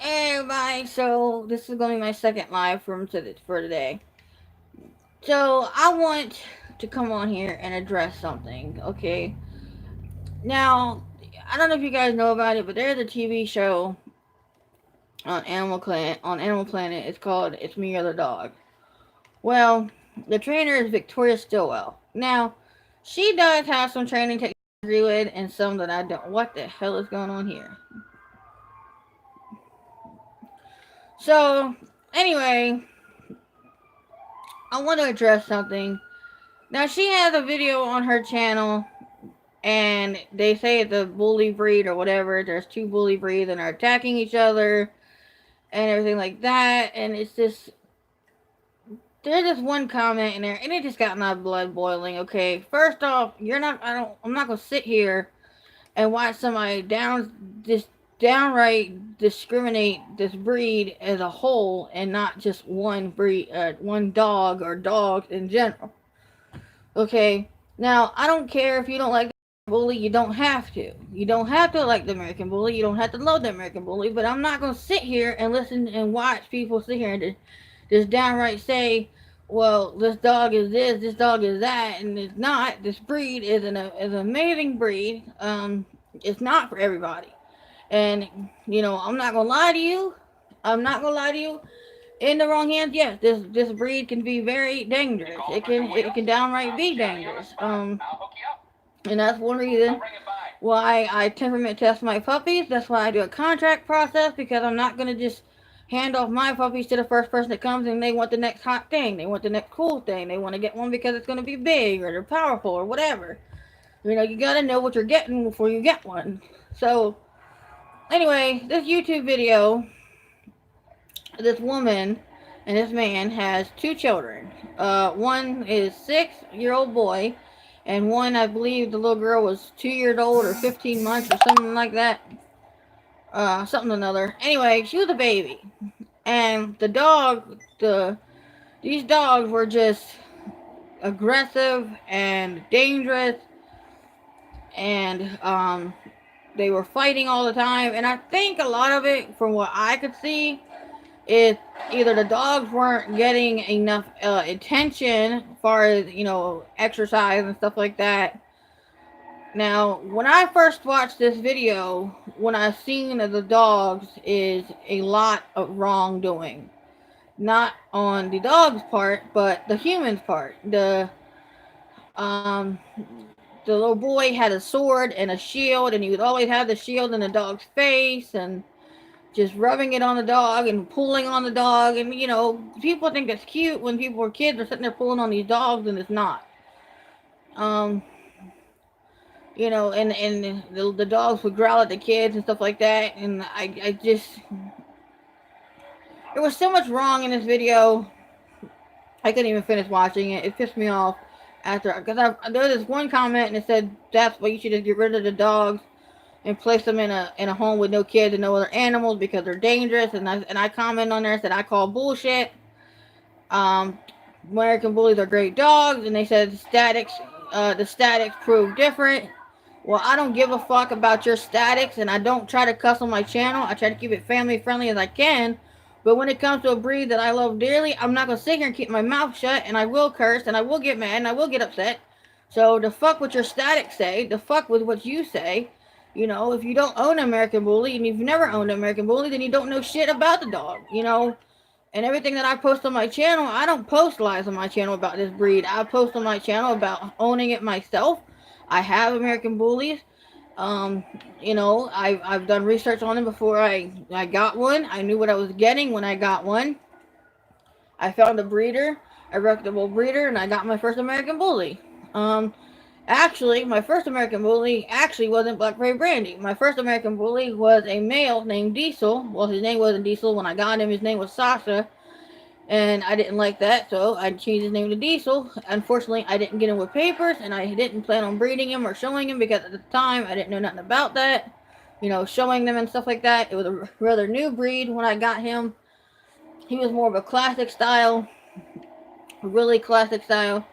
Hey everybody, so this is going to be my second live from for today. So I want to come on here and address something, okay? Now, I don't know if you guys know about it, but there's a TV show on Animal Planet. It's called It's Me or the Dog. Well, the trainer is Victoria Stillwell. Now, she does have some training techniques I agree with and some that I don't. What the hell is going on here? So, anyway, I want to address something. Now she has a video on her channel, and they say it's a bully breed or whatever. There's two bully breeds and are attacking each other and everything like that. And it's just there's just one comment in there, and it just got my blood boiling. Okay, first off, I'm not gonna sit here and watch somebody just downright discriminate this breed as a whole and not just one breed, one dog or dogs in general. Okay, now I don't care if you don't like the bully. You don't have to. You don't have to like the American bully. You don't have to love the American bully. But I'm not gonna sit here and listen and watch people sit here and just downright say, "Well, this dog is this dog is that," and it's not. This breed is an amazing breed. It's not for everybody. And I'm not gonna lie to you. I'm not gonna lie to you. In the wrong hands, yes, this breed can be very dangerous. It can downright be dangerous. And that's one reason why I temperament test my puppies. That's why I do a contract process, because I'm not gonna just hand off my puppies to the first person that comes and they want the next hot thing. They want the next cool thing. They want to get one because it's gonna be big or they're powerful or whatever. You gotta know what you're getting before you get one. So anyway, this YouTube video, this woman and this man has two children. One is 6-year-old boy, and one, I believe, the little girl was 2 years old or 15 months or something like that. Something or another. Anyway, she was a baby, and these dogs were just aggressive and dangerous, and they were fighting all the time. And I think a lot of it, from what I could see, is either the dogs weren't getting enough attention as far as exercise and stuff like that. Now, when I first watched this video, when I seen the dogs is a lot of wrongdoing, not on the dog's part, but the human's part. Um the little boy had a sword and a shield, and he would always have the shield in the dog's face and just rubbing it on the dog and pulling on the dog. And people think it's cute when people were kids are sitting there pulling on these dogs, and it's not. um and the dogs would growl at the kids and stuff like that. And I just, there was so much wrong in this video, I couldn't even finish watching it. It pissed me off after, because there was this one comment and it said that's why you should just get rid of the dogs and place them in a home with no kids and no other animals because they're dangerous. And I commented on there and said I call bullshit. Um, American bullies are great dogs, and they said the statics prove different. Well, I don't give a fuck about your statics, and I don't try to cuss on my channel. I try to keep it family friendly as I can. But when it comes to a breed that I love dearly, I'm not gonna sit here and keep my mouth shut, and I will curse, and I will get mad, and I will get upset. So the fuck what your statics say, the fuck with what you say. If you don't own an American bully and you've never owned an American bully, then you don't know shit about the dog. And everything that I post on my channel, I don't post lies on my channel about this breed. I post on my channel about owning it myself. I have American bullies. I've done research on them before I got one. I knew what I was getting when I got one. I found a reputable breeder, and I got my first American bully. Actually, my first American bully actually wasn't Blackberry Brandy. My first American bully was a male named Diesel. Well, his name wasn't Diesel when I got him. His name was Sasha. And I didn't like that, so I changed his name to Diesel. Unfortunately, I didn't get him with papers, and I didn't plan on breeding him or showing him because at the time I didn't know nothing about that. Showing them and stuff like that. It was a rather new breed when I got him. He was more of a classic style, really classic style.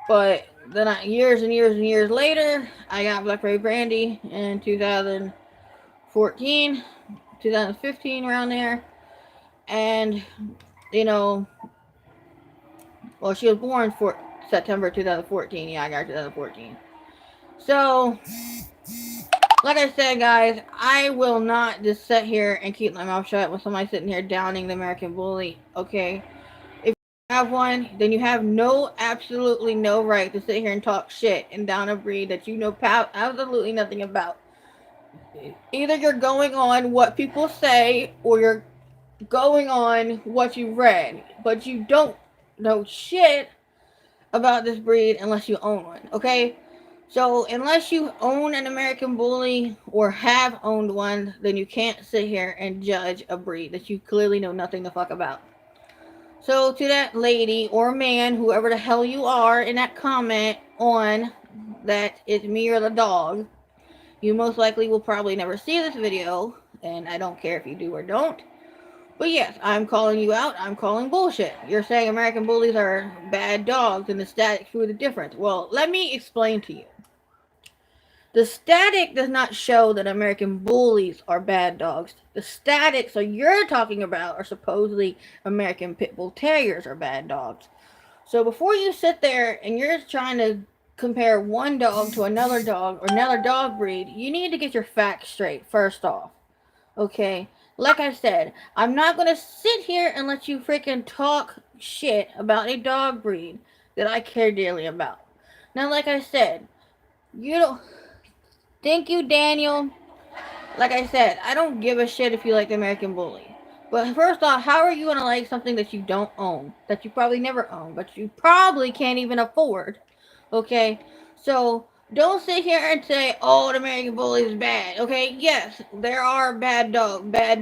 But then years and years and years later, I got Blackberry Brandy in 2014. 2015 around there. And, you know, well, she was born for September 2014. Yeah, I got her 2014. So, like I said, guys, I will not just sit here and keep my mouth shut with somebody sitting here downing the American Bully, okay? If you have one, then you have absolutely no right to sit here and talk shit and down a breed that you know absolutely nothing about. Either you're going on what people say or you're going on what you read, but you don't know shit about this breed unless you own one, okay? So unless you own an American Bully or have owned one, then you can't sit here and judge a breed that you clearly know nothing the fuck about. So to that lady or man, whoever the hell you are in that comment on that it's me or the dog, you most likely will probably never see this video, and I don't care if you do or don't. But yes, I'm calling you out. I'm calling bullshit. You're saying American Bullies are bad dogs and the static through the difference. Well, let me explain to you. The static does not show that American Bullies are bad dogs. The static, so you're talking about, are supposedly American Pit Bull Terriers are bad dogs. So before you sit there and you're trying to compare one dog to another dog or another dog breed, you need to get your facts straight first off. Okay? Like I said, I'm not going to sit here and let you freaking talk shit about a dog breed that I care dearly about. Now, like I said, you don't... Thank you, Daniel. Like I said, I don't give a shit if you like the American Bully. But first off, how are you going to like something that you don't own? That you probably never own, but you probably can't even afford. Okay? So, don't sit here and say, oh, the American Bully is bad. Okay? Yes, there are bad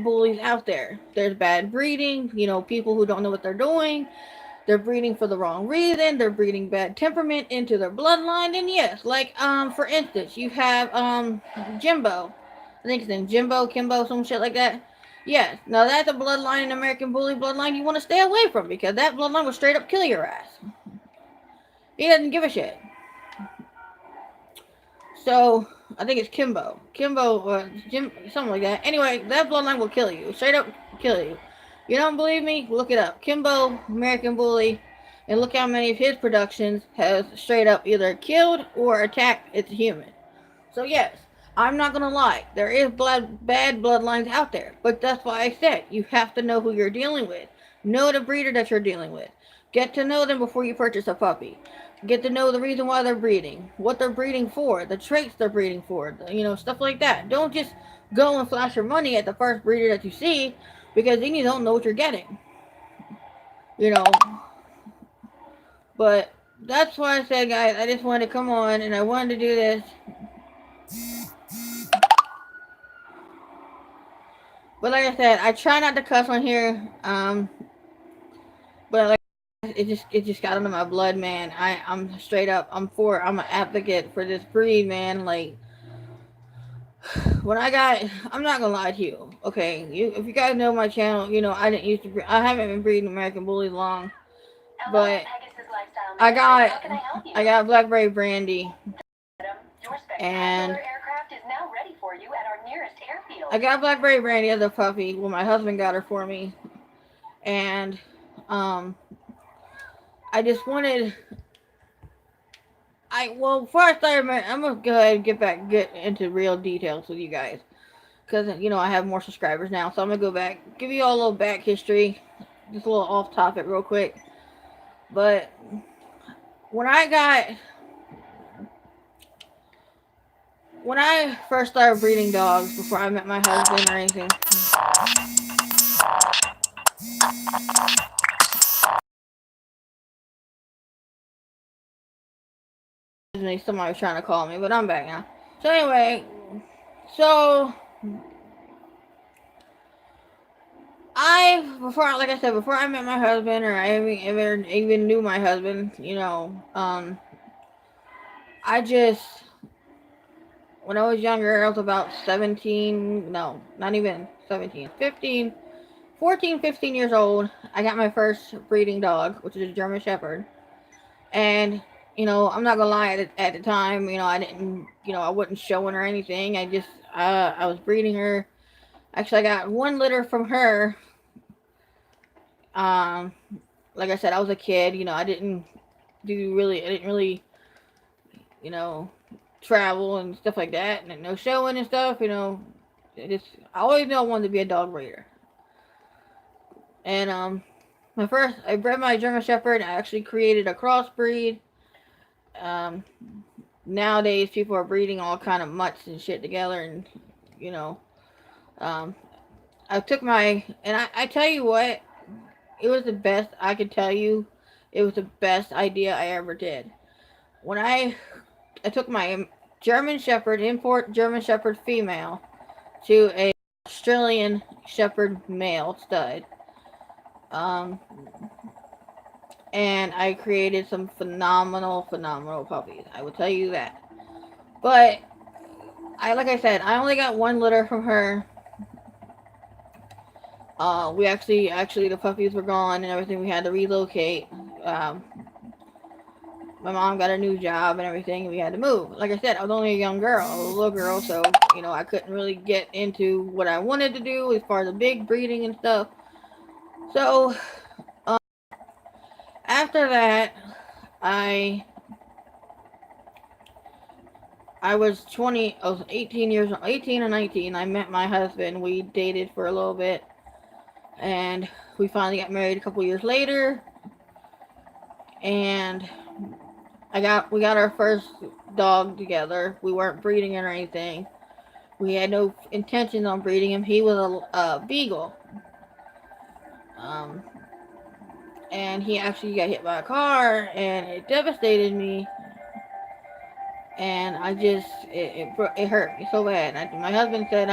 bullies out there. There's bad breeding, you know, people who don't know what they're doing. They're breeding for the wrong reason. They're breeding bad temperament into their bloodline. And yes, like, for instance, you have, Jimbo. I think his name Jimbo, Kimbo, some shit like that. Yes, now that's a bloodline, an American Bully bloodline you want to stay away from because that bloodline will straight up kill your ass. He doesn't give a shit. So, I think it's Kimbo. Kimbo, Jim, something like that. Anyway, that bloodline will kill you. Straight up kill you. You don't believe me? Look it up. Kimbo, American Bully, and look how many of his productions has straight up either killed or attacked its human. So yes, I'm not gonna lie. There is bad bloodlines out there, but that's why I said you have to know who you're dealing with. Know the breeder that you're dealing with. Get to know them before you purchase a puppy. Get to know the reason why they're breeding, what they're breeding for, the traits they're breeding for, you know, stuff like that. Don't just go and flash your money at the first breeder that you see, because then you don't know what you're getting. You know. But that's why I said, guys, I just wanted to come on and I wanted to do this. But like I said, I try not to cuss on here. But like, it just got into my blood, man. I'm straight up. I'm an advocate for this breed, man. Like, I'm not gonna lie to you. Okay, if you guys know my channel, you know I haven't been breeding American Bullies long, but I got Blackberry Brandy, and I got Blackberry Brandy as a puppy. Well, my husband got her for me, and I just wanted. Before I start, I'm gonna go ahead and get into real details with you guys, because I have more subscribers now. So I'm gonna go back, give you all a little back history, just a little off topic, real quick. But when I first started breeding dogs, before I met my husband or anything. Somebody was trying to call me, but I'm back now. So anyway, before I met my husband, or I even knew my husband, I just, when I was younger, I was about 17, no, not even 17, 15, 14, 15 years old. I got my first breeding dog, which is a German Shepherd. And, I'm not gonna lie, at the time, I didn't, I wasn't showing her anything. I was breeding her. Actually, I got one litter from her. Um, like I said, I was a kid. I didn't really, you know, travel and stuff like that, and no showing and stuff. I always knew I wanted to be a dog breeder. And I bred my German Shepherd. I actually created a crossbreed. Um, Nowadays, people are breeding all kind of mutts and shit together, and you know, um, I took my and I tell you what, it was the best I could tell you. It was the best idea I ever did. When I took my German Shepherd, import German Shepherd female, to a Australian Shepherd male stud. Um, and I created some phenomenal puppies. I will tell you that. But like I said, I only got one litter from her. We actually, the puppies were gone and everything. We had to relocate. Um, my mom got a new job and everything, and we had to move. Like I said, I was only a young girl, a little girl, so I couldn't really get into what I wanted to do as far as the big breeding and stuff. So after that, I I was 20. I was 18 or 19. I met my husband. We dated for a little bit, and we finally got married a couple years later. And we got our first dog together. We weren't breeding it or anything. We had no intention on breeding him. He was a beagle. Um, and he actually got hit by a car, and it devastated me. And it hurt me so bad. My husband said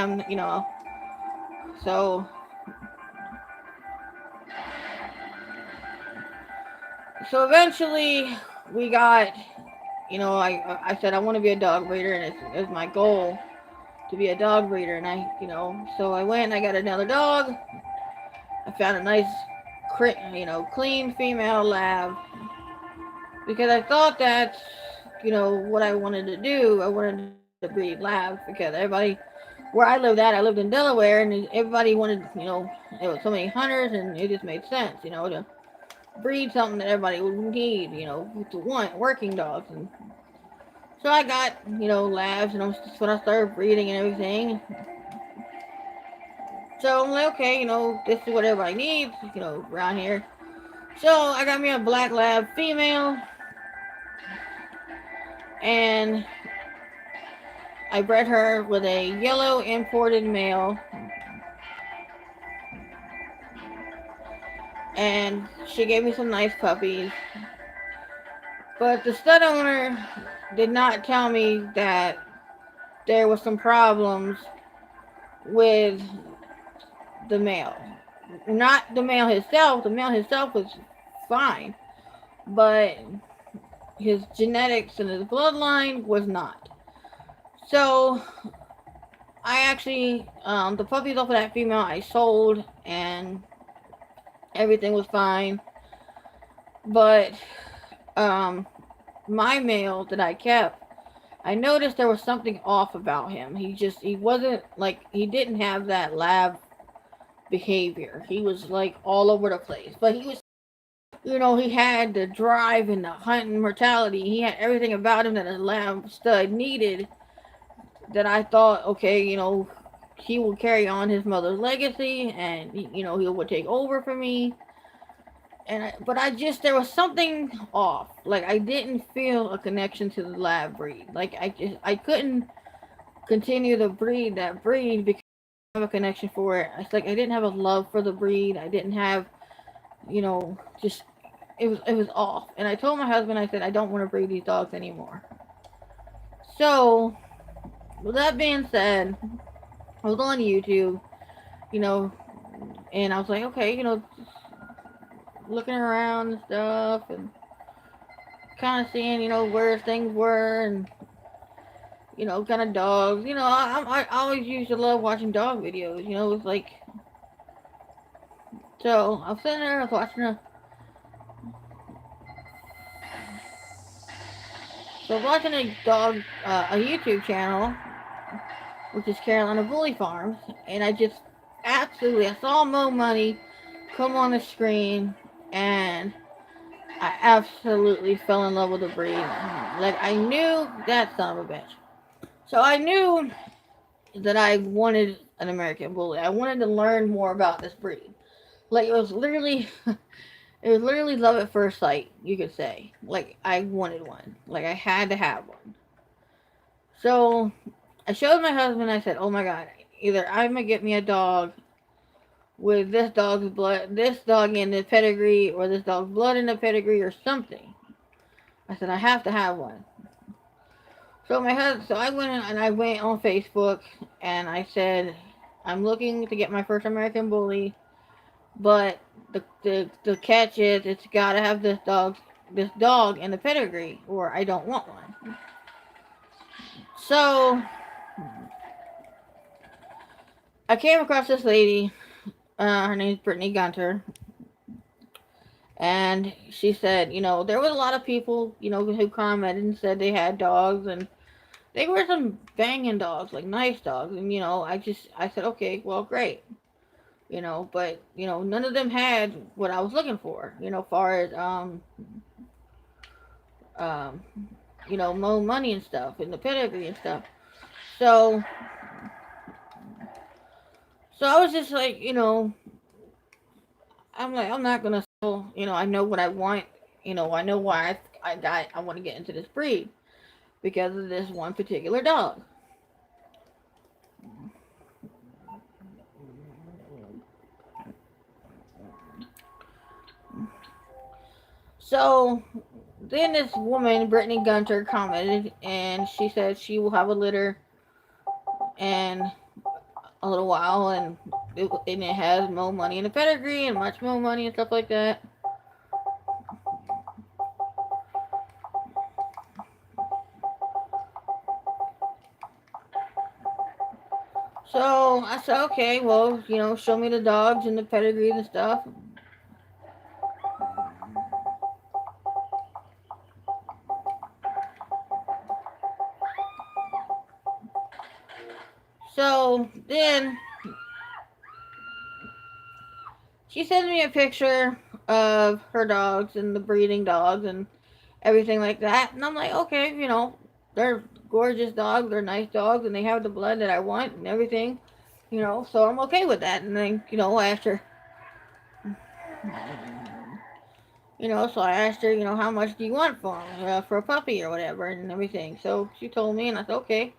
so eventually we got, I said I want to be a dog breeder, and it's my goal to be a dog breeder. And so I went and I got another dog. I found a nice, clean female lab, because I thought that's, what I wanted to do. I wanted to breed labs, because everybody, where I lived in Delaware, and everybody wanted, there was so many hunters, and it just made sense, to breed something that everybody would need, to want working dogs. And so I got, labs, and that's when I started breeding and everything. So I'm like, okay, this is what everybody needs, around here. So I got me a black lab female, and I bred her with a yellow imported male, and she gave me some nice puppies. But the stud owner did not tell me that there was some problems with the male. Not the male himself. The male himself was fine, but his genetics and his bloodline was not. So I actually, the puppies off of that female I sold, and everything was fine. But my male that I kept, I noticed there was something off about him. He wasn't like, he didn't have that lab behavior. He was like all over the place. But he was, he had the drive and the hunting mortality. He had everything about him that a lab stud needed, that I thought, okay, he will carry on his mother's legacy, and, he would take over for me. But there was something off. Like, I didn't feel a connection to the lab breed. Like, I couldn't continue to breed that breed because I didn't have a connection for it. It's like I didn't have a love for the breed. I didn't have, just, it was off. And I told my husband, I said, I don't want to breed these dogs anymore. So, with that being said, I was on YouTube, and I was like, okay, looking around and stuff, and kind of seeing, where things were, and, kind of dogs. I always used to love watching dog videos, it's like, so I was sitting there, I was watching a YouTube channel, which is Carolina Bully Farms, and I just absolutely, I saw Mo Money come on the screen, and I absolutely fell in love with the breed. Like, I knew that son of a bitch. So I knew that I wanted an American Bully. I wanted to learn more about this breed. Like, it was literally love at first sight, you could say. Like, I wanted one. Like, I had to have one. So I showed my husband. I said, "Oh my god, either I'm gonna get me a dog with this dog's blood, this dog in the pedigree, or this dog's blood in the pedigree, or something." I said, "I have to have one." So I went and I went on Facebook and I said, "I'm looking to get my first American Bully, but the catch is it's got to have this dog in the pedigree, or I don't want one." So I came across this lady. Her name's Brittany Gunter, and she said, there was a lot of people, who commented and said they had dogs, and they were some banging dogs, like nice dogs, and I said, okay, well, great, but none of them had what I was looking for, far as um, more money and stuff, and the pedigree and stuff. So, so I was just like, I'm like, I'm not gonna sell, I know what I want, I know why I want to get into this breed because of this one particular dog. So then this woman, Brittany Gunter, commented and she said she will have a litter in a little while, and it has more money in the pedigree and much more money and stuff like that. So I said, okay, well, show me the dogs and the pedigree and stuff. So then she sends me a picture of her dogs and the breeding dogs and everything like that. And I'm like, okay, they're gorgeous dogs, they're nice dogs, and they have the blood that I want and everything, so I'm okay with that. And then, I asked her, so I asked her, how much do you want for a puppy or whatever and everything. So she told me, and I said, okay.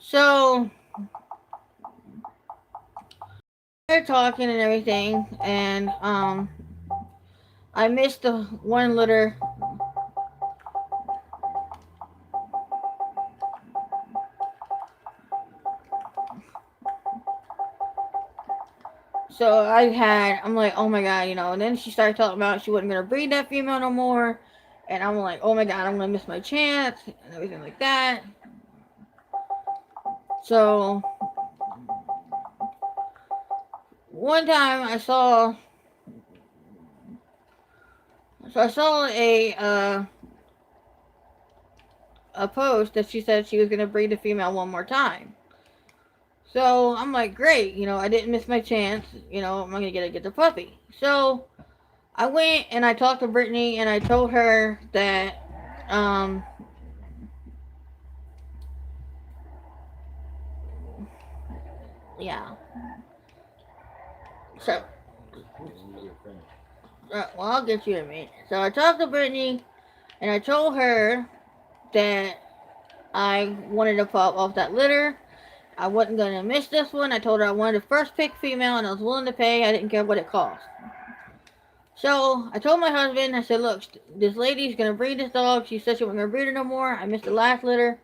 So they're talking and everything, and I missed the one litter. So I'm like, oh my god, and then she started talking about she wasn't gonna breed that female no more, and I'm like, oh my god, I'm gonna miss my chance and everything like that. So one time I saw a post that she said she was gonna breed the female one more time. So I'm like, great, I didn't miss my chance, I'm gonna get the puppy. So I went and I talked to Brittany and I told her that yeah. So well, I'll get you in a minute. So I talked to Brittany and I told her that I wanted a pup off that litter. I wasn't gonna miss this one. I told her I wanted to first pick female and I was willing to pay. I didn't care what it cost. So I told my husband, I said, look, this lady's gonna breed this dog. She said she wasn't gonna breed her no more. I missed the last litter.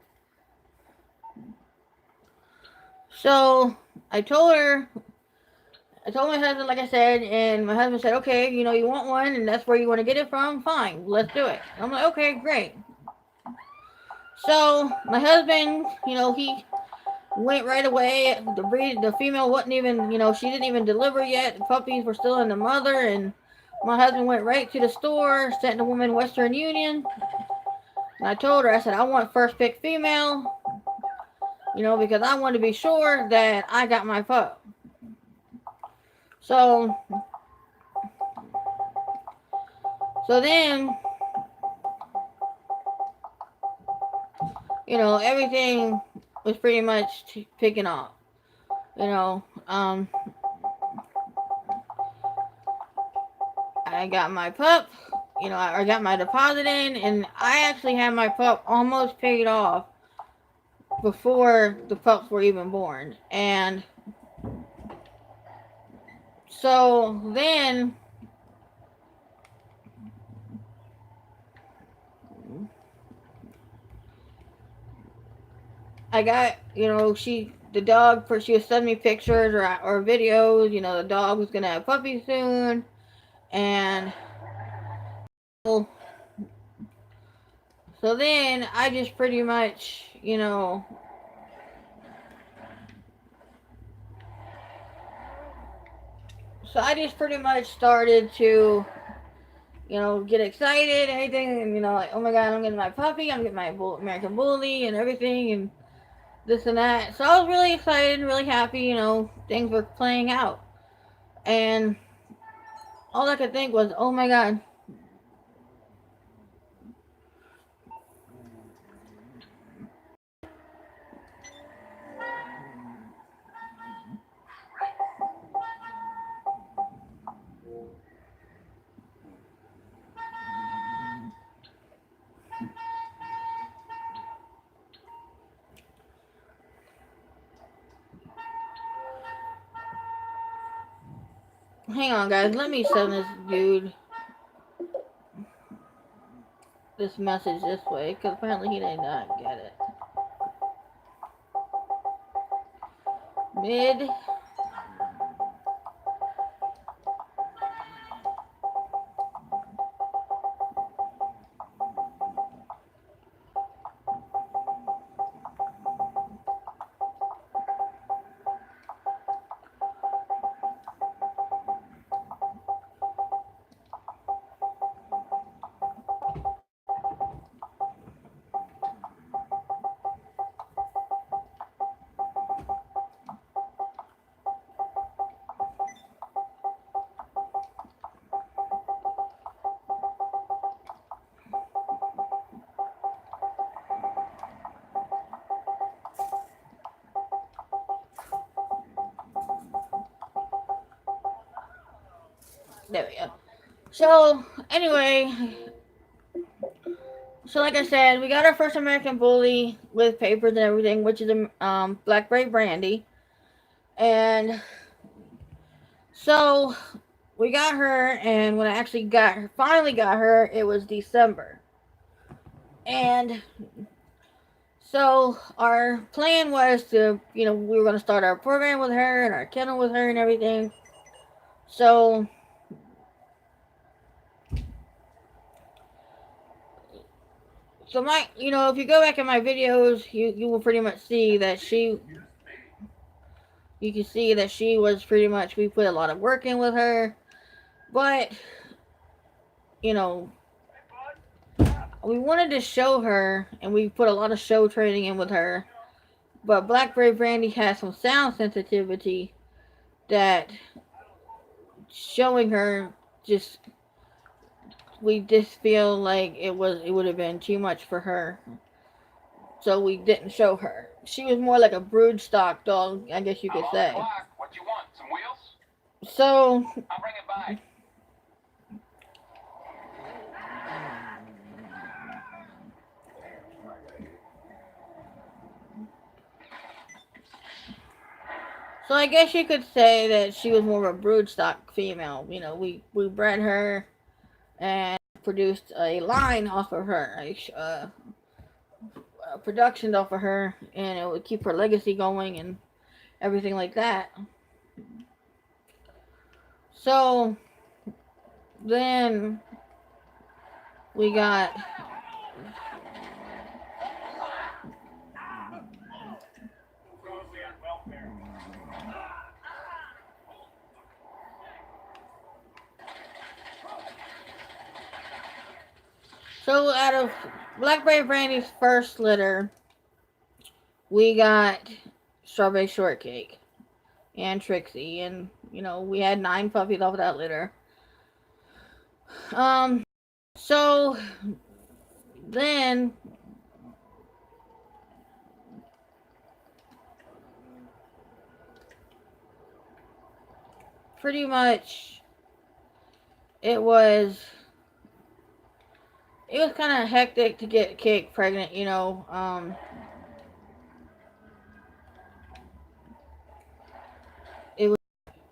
So I told my husband, like I said, and my husband said, okay, you want one and that's where you want to get it from? Fine, let's do it. I'm like, okay, great. So my husband, he went right away. The female wasn't even, she didn't even deliver yet. The puppies were still in the mother, and My husband went right to the store, sent the woman Western Union, and I told her, I said, I want first pick female, you know, because I want to be sure that I got my pup. So, then, you know, everything was pretty much picking off. You know, I got my pup, you know, I got my deposit in, and I actually had my pup almost paid off before the pups were even born. And so then I got, you know, the dog, she was sending me pictures or videos, you know, the dog was gonna have puppies soon. And so then I just pretty much, you know, started to, you know, get excited and everything, and, you know, like, oh my god, I'm getting my puppy, I'm getting my American Bully and everything, and this and that. So I was really excited, really happy, you know, things were playing out. And all I could think was, oh my god. Hang on, guys. Let me send this dude this message this way, because apparently he did not get it. Mid. There we go. So, anyway, so like I said, we got our first American Bully with papers and everything, which is a Blackberry Brandy. And so we got her, and when I actually finally got her, it was December. And so our plan was to, you know, we were going to start our program with her and our kennel with her and everything. So my, you know, if you go back in my videos, you will pretty much see that you can see that she was pretty much, we put a lot of work in with her. But, you know, we wanted to show her, and we put a lot of show training in with her. But Blackberry Brandy has some sound sensitivity that showing her just, we just feel like it would have been too much for her. So we didn't show her. She was more like a brood stock dog, I guess you could say. What you want? Some wheels? So I'll bring it by. So I guess you could say that she was more of a broodstock female. You know, we bred her and produced a line off of her, a production off of her, and it would keep her legacy going and everything like that. So then we got So out of Blackberry Brandy's first litter, we got Strawberry Shortcake and Trixie, and we had 9 puppies off of that litter. So then pretty much it was kind of hectic to get Cake pregnant, it was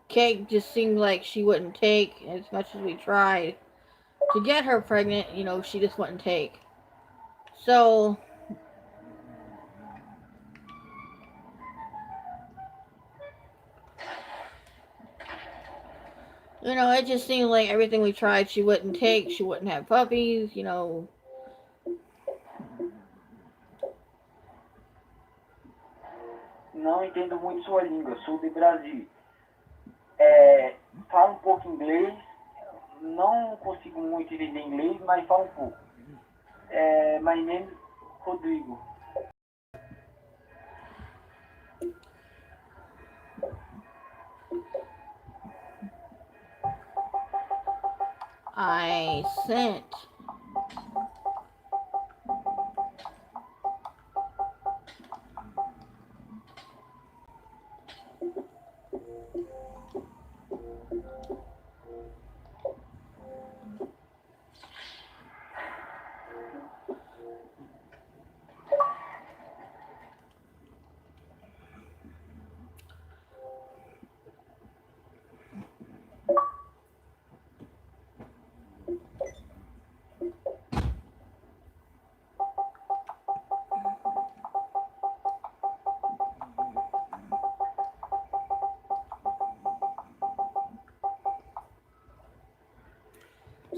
Cake just seemed like she wouldn't take as much as we tried to get her pregnant, she just wouldn't take. So it just seemed like everything we tried she wouldn't take, she wouldn't have puppies, Não entendo muito sua língua, sou do Brasil. Falo um pouco inglês, não consigo muito entender inglês, mas falo um pouco. My name is Rodrigo. I sent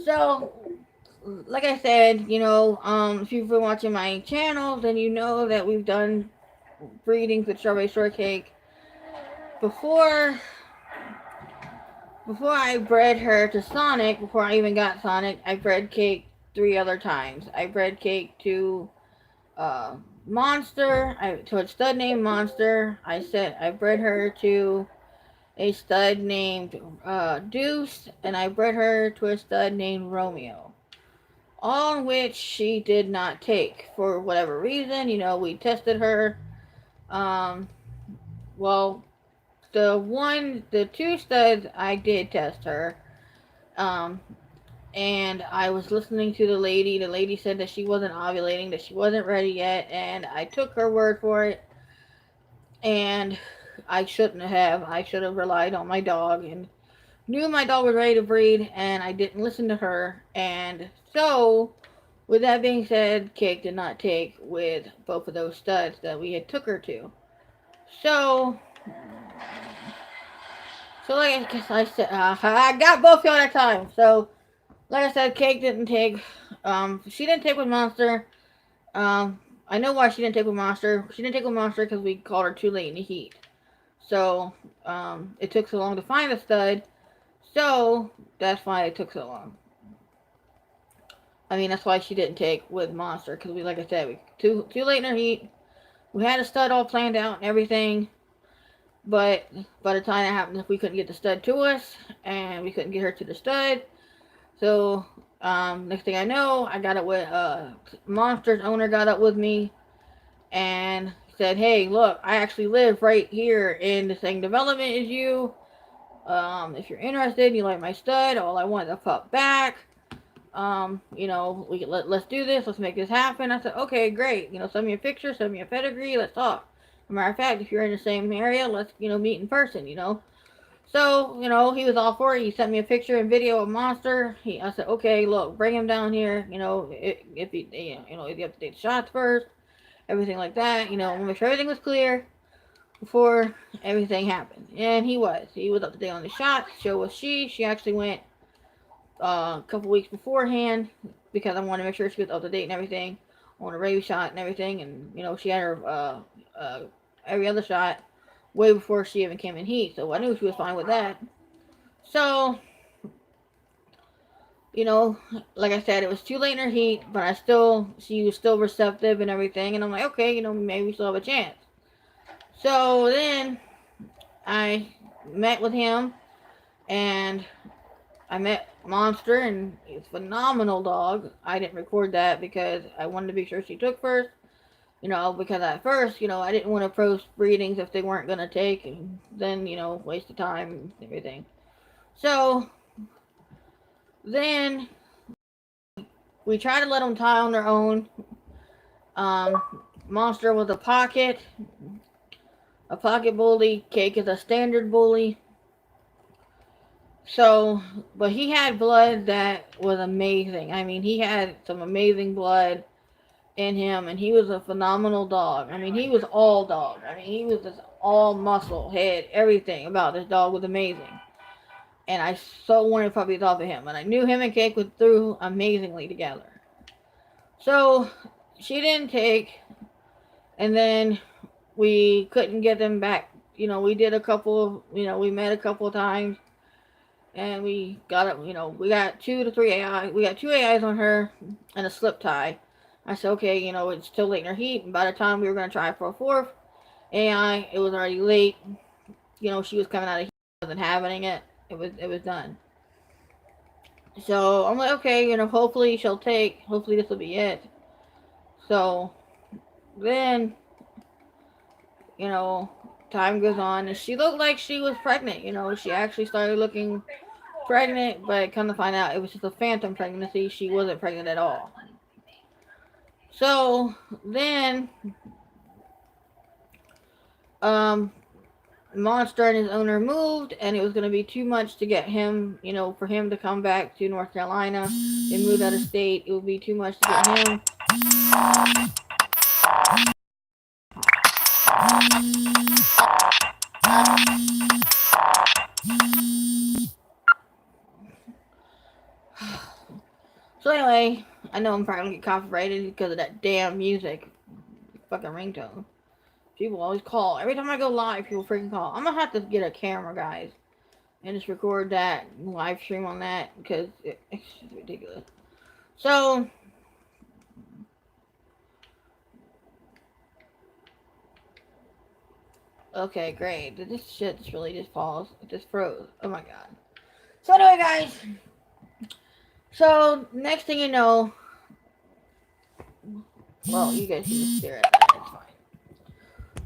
So, like I said, if you've been watching my channel, then you know that we've done breedings with Strawberry Shortcake before. Before I bred her to Sonic, before I even got Sonic, I bred Cake 3 other times. I bred Cake to Monster, to a stud named Monster. I bred her to a stud named Deuce, and I bred her to a stud named Romeo. All in which she did not take for whatever reason. We tested her. Well, the 2 studs, I did test her. And I was listening to the lady. The lady said that she wasn't ovulating, that she wasn't ready yet, and I took her word for it. And I shouldn't have. I should have relied on my dog and knew my dog was ready to breed, and I didn't listen to her. And so, with that being said, Cake did not take with both of those studs that we had took her to. So like I said, I got both y'all that time. So, like I said, Cake didn't take. She didn't take with Monster. I know why she didn't take with Monster. She didn't take with Monster because we called her too late in the heat. So, it took so long to find a stud. So, that's why it took so long. I mean, that's why she didn't take with Monster. Because like I said, we too late in her heat. We had a stud all planned out and everything. But by the time that happened, we couldn't get the stud to us. And we couldn't get her to the stud. So, next thing I know, I got it with, Monster's owner got up with me. And said, hey, look, I actually live right here in the same development as you. If you're interested, you like my stud, all I want is a pup back. Let's do this. Let's make this happen. I said, okay, great. Send me a picture, send me a pedigree. Let's talk. As a matter of fact, if you're in the same area, let's, meet in person, So, he was all for it. He sent me a picture and video of Monster. I said, okay, look, bring him down here. If you have to take the shots first, everything like that. We'll make sure everything was clear before everything happened. And he was. He was up to date on the shots. So was she. She actually went a couple weeks beforehand because I wanted to make sure she was up to date and everything on a rabies shot and everything. And, she had her every other shot way before she even came in heat. So I knew she was fine with that. So, you know, like I said, it was too late in her heat, but she was still receptive and everything. And I'm like, okay, maybe we still have a chance. So then I met with him, and I met Monster, and he's a phenomenal dog. I didn't record that because I wanted to be sure she took first. Because at first, I didn't want to post breedings if they weren't going to take, and then, waste of time and everything. So then we tried to let them tie on their own. Um, Monster was a pocket bully. Cake is a standard bully. So, but he had blood that was amazing. I mean, he had some amazing blood in him, and he was a phenomenal dog. I mean, he was all dog. I mean, he was just all muscle, head, everything about this dog was amazing. And I so wanted puppies off of him, and I knew him and Cake would through amazingly together. So she didn't take, and then we couldn't get them back. We did a couple. We met a couple of times, and we got it. We got 2 to 3 AI. We got 2 AIs on her and a slip tie. I said, okay, it's still late in her heat, and by the time we were going to try for a fourth AI, it was already late. She was coming out of heat, wasn't having it. It was done. So I'm like, okay, hopefully she'll take. Hopefully this will be it. So then, time goes on, and she looked like she was pregnant. She actually started looking pregnant, but come to find out, it was just a phantom pregnancy. She wasn't pregnant at all. So then, Monster and his owner moved, and it was going to be too much to get him, for him to come back to North Carolina. They moved out of state. It would be too much to get him. So anyway, I know I'm probably going to get copyrighted because of that damn music. Fucking ringtone. People always call. Every time I go live, people freaking call. I'm going to have to get a camera, guys, and just record that, live stream on that, because it's ridiculous. So, okay, great. Did this shit just really just pause? It just froze. Oh my god. So anyway, guys. So, next thing you know, well, you guys can just stare at that. It's fine.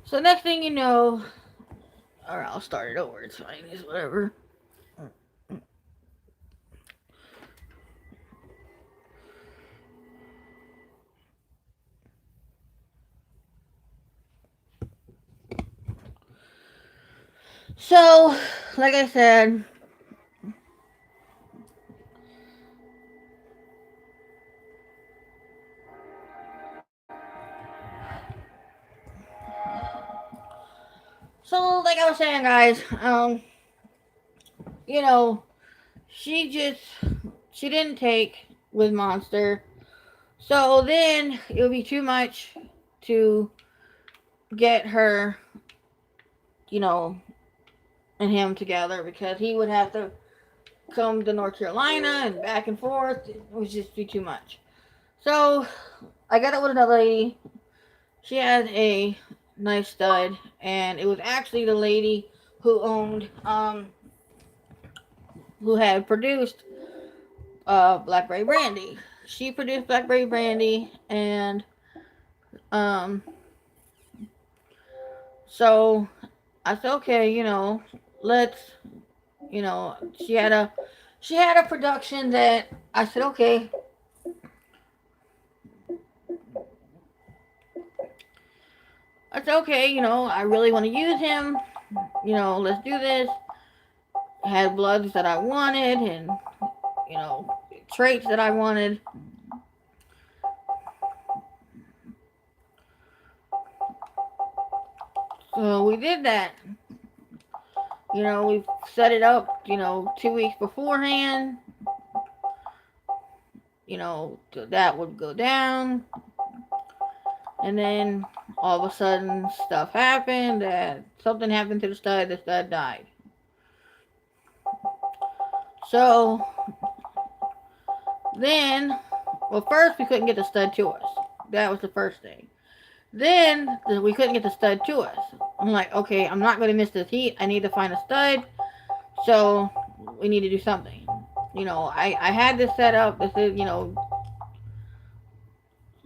So, next thing you know, or I'll start it over. It's fine. It's whatever. So, like I said, like I was saying, guys, you know, she didn't take with Monster. So then it would be too much to get her, you know, and him together, because he would have to come to North Carolina and back and forth. It would just be too much. So I got it with another lady. She had a nice stud, and it was actually the lady who owned, who had produced Blackberry Brandy. She produced Blackberry Brandy, and so I said, okay, let's, she had a production that I said, okay. I said, okay, I really want to use him. Let's do this. Had bloods that I wanted, and, traits that I wanted. So we did that. We set it up, 2 weeks beforehand. That would go down. And then all of a sudden stuff happened. Something happened to the stud died. So Then, well, first we couldn't get the stud to us. That was the first thing. Then we couldn't get the stud to us. I'm like, okay, I'm not going to miss this heat. I need to find a stud. So we need to do something. I had this set up. This is,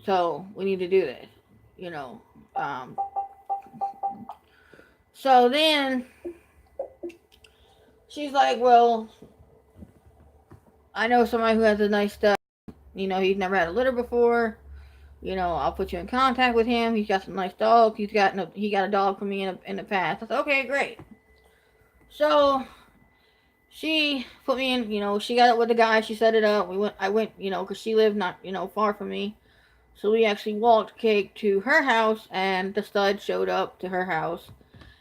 so we need to do this. You know. Um, so then she's like, well, I know somebody who has a nice stud. He's never had a litter before. I'll put you in contact with him. He's got some nice dogs. He got a dog for me in the past. I said, okay, great. So she put me in. She got it with the guy. She set it up. I went. Because she lived not far from me. So we actually walked Cake to her house, and the stud showed up to her house,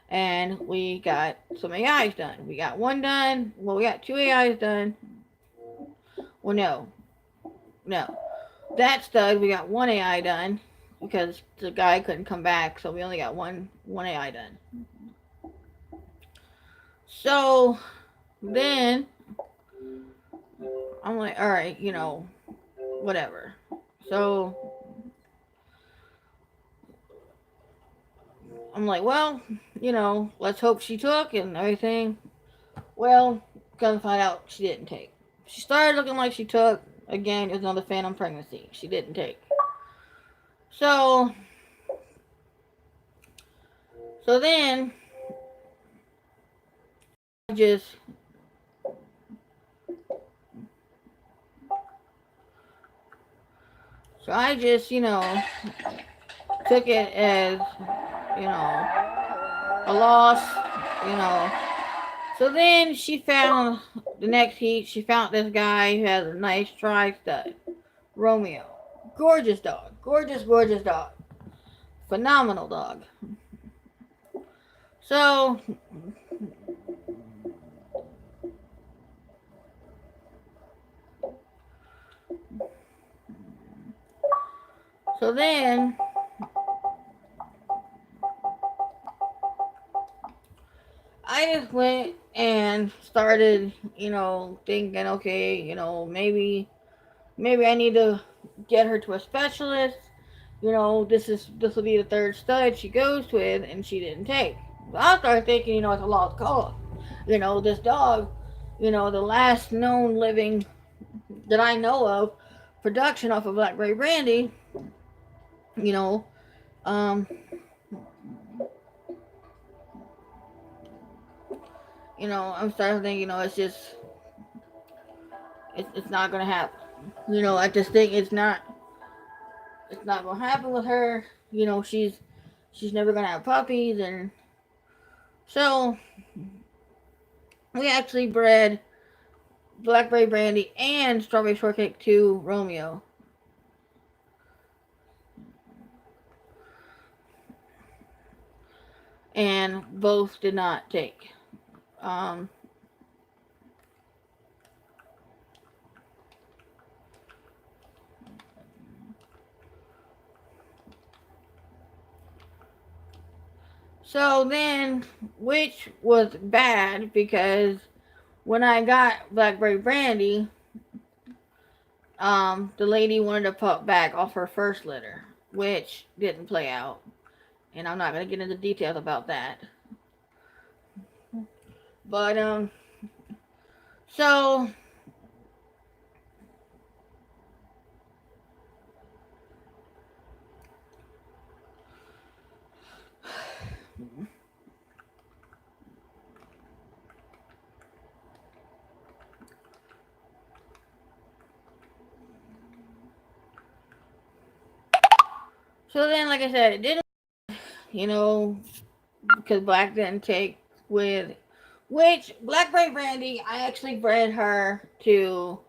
and we got some AIs done. We got one done. Well, we got two AIs done. Well, no. That stud, we got one AI done because the guy couldn't come back, so we only got one AI done. So then I'm like, all right, whatever. So I'm like, well, let's hope she took and everything. Well, gonna find out she didn't take. She started looking like she took. Again, it was another phantom pregnancy. She didn't take. So then I just took it as, a loss, you know. So then she found the next heat. She found this guy who has a nice tri stud, Romeo. Gorgeous dog, gorgeous dog, phenomenal dog. So then I just went and started, thinking, okay, maybe I need to get her to a specialist. This will be the third stud she goes with, and she didn't take. So I started thinking, it's a lost cause. This dog, the last known living that I know of production off of Blackberry Brandy, you know, um, I'm starting to think, it's not gonna happen. I just think it's not gonna happen with her. She's never gonna have puppies, and so we actually bred Blackberry Brandy and Strawberry Shortcake to Romeo. And both did not take. So then, which was bad because when I got Blackberry Brandy, the lady wanted to pup back off her first litter, which didn't play out. And I'm not going to get into details about that. But, so then, like I said, it didn't, because Black didn't take with, which Blackberry Brandy, I actually bred her to,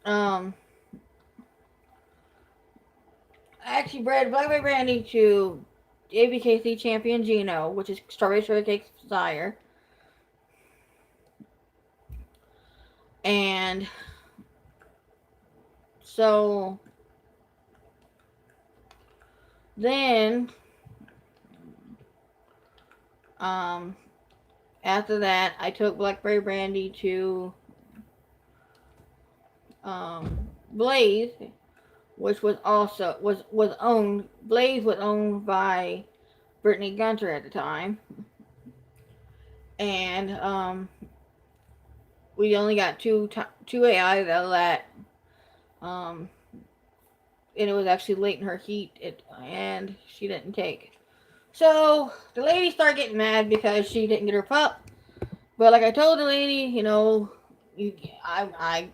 I actually bred Blackberry Brandy to ABKC champion Gino, which is Strawberry Shortcake's sire. And so then, after that, I took Blackberry Brandy to Blaze, which was also was owned. Blaze was owned by Brittany Gunter at the time, and we only got two AIs out of that. Um, and it was actually late in her heat, and she didn't take. So the lady started getting mad because she didn't get her pup. But like I told the lady, you, I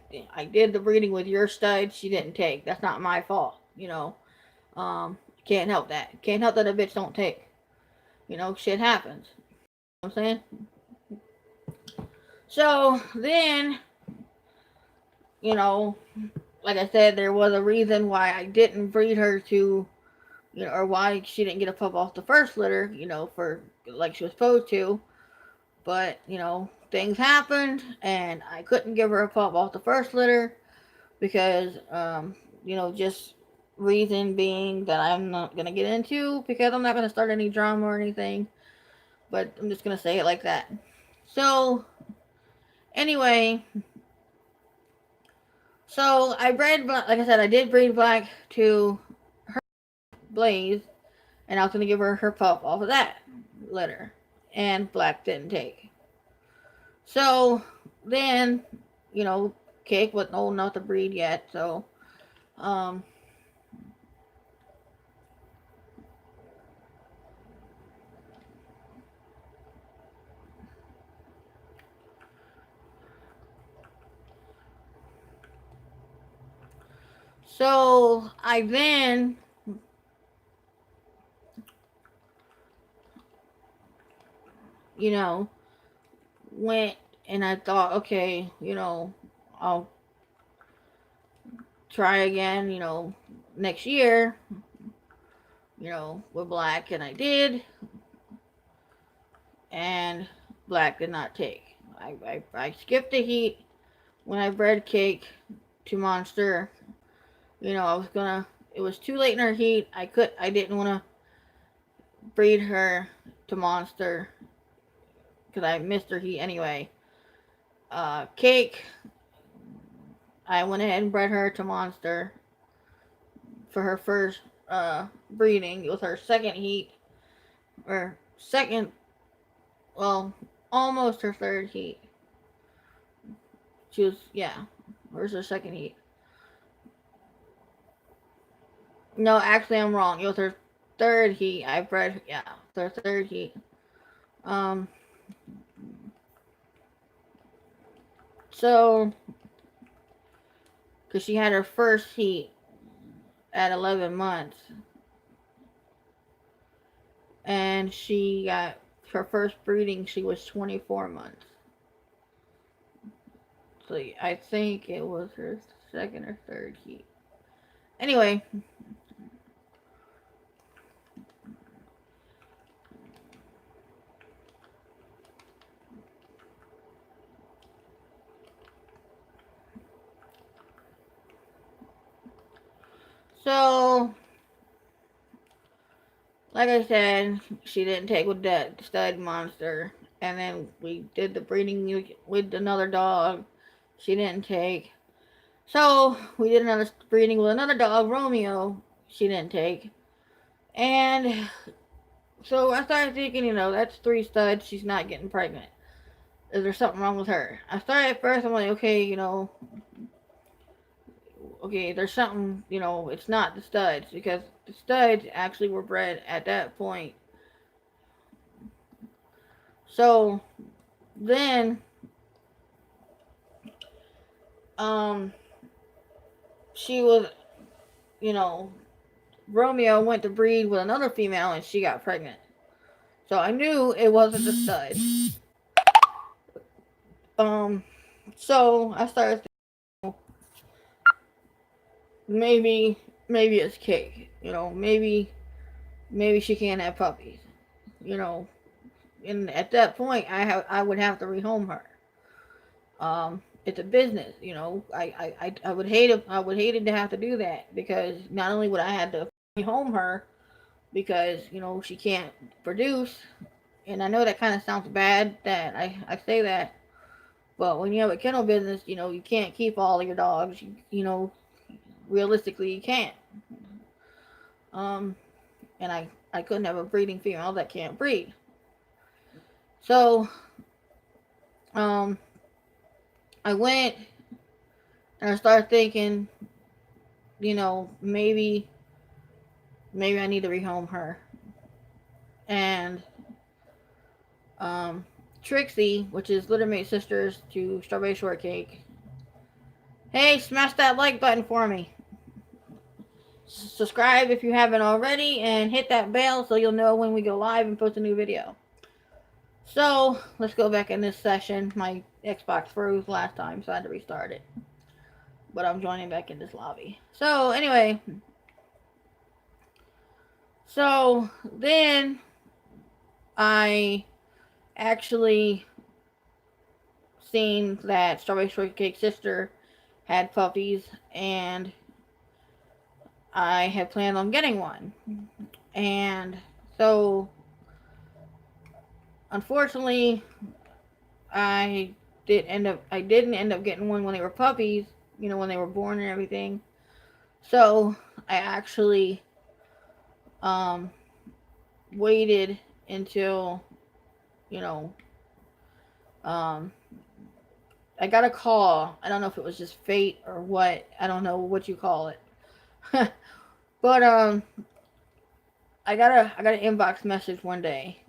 did the breeding with your stud. She didn't take. That's not my fault. Can't help that. Can't help that a bitch don't take. Shit happens. You know what I'm saying? So then, you know, like I said, there was a reason why I didn't breed her to, or why she didn't get a pup off the first litter, for like she was supposed to. But, things happened and I couldn't give her a pup off the first litter because, just reason being that I'm not going to get into because I'm not going to start any drama or anything. But I'm just going to say it like that. So, anyway, so I bred, like I said, I did breed Black to her Blaze, and I was going to give her her pup off of that litter. And Black didn't take. So, then, Cake wasn't old enough to breed yet, so, um, so I then, went and I thought, okay, I'll try again, next year, with Black, and I did, and Black did not take. I skipped the heat when I bred Cake to Monster. It was too late in her heat. I didn't want to breed her to Monster because I missed her heat anyway. Cake, I went ahead and bred her to Monster for her first breeding. It was her second heat, or second, well, almost her third heat. She was, yeah, where's her second heat? No, actually, I'm wrong. It was her third heat. I bred, yeah, her third heat. Um, so, because she had her first heat at 11 months, and she got her first breeding, she was 24 months. So I think it was her second or third heat. Anyway, so like I said, she didn't take with that stud Monster, and then we did the breeding with another dog. She didn't take. So we did another breeding with another dog, Romeo. She didn't take. And so I started thinking, that's 3 studs. She's not getting pregnant. Is there something wrong with her? I started at first, I'm like, okay, okay, there's something, it's not the studs because the studs actually were bred at that point. So then, she was, Romeo went to breed with another female and she got pregnant. So I knew it wasn't the stud. So I started thinking, maybe it's Cake. Maybe she can't have puppies. And at that point, I would have to rehome her. It's a business. I would hate it to have to do that because not only would I have to rehome her because she can't produce, and I know that kind of sounds bad that I say that, But when you have a kennel business, you can't keep all of your dogs. Realistically, you can't. And I couldn't have a breeding female that can't breed. So, I went and I started thinking, maybe I need to rehome her. And Trixie, which is Littermate Sisters to Strawberry Shortcake. Hey, smash that like button for me. Subscribe if you haven't already, and hit that bell so you'll know when we go live and post a new video. So, let's go back in this session. My Xbox froze last time, so I had to restart it. But I'm joining back in this lobby. So, anyway. So, then I actually seen that Strawberry Shortcake's sister had puppies, and I had planned on getting one. And so, unfortunately, I didn't end up getting one when they were puppies, when they were born and everything. So, I actually waited until, I got a call. I don't know if it was just fate or what. I don't know what you call it. But I got an inbox message one day.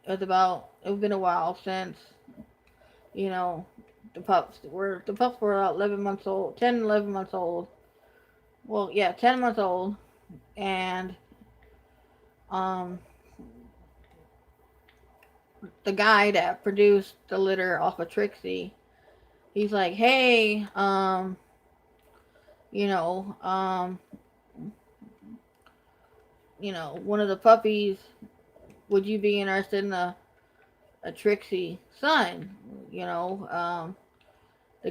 It was been a while since, the pups were about 11 months old, 10, 11 months old. Well, yeah, 10 months old. And the guy that produced the litter off of Trixie, he's like, hey, one of the puppies, would you be interested in a Trixie son? The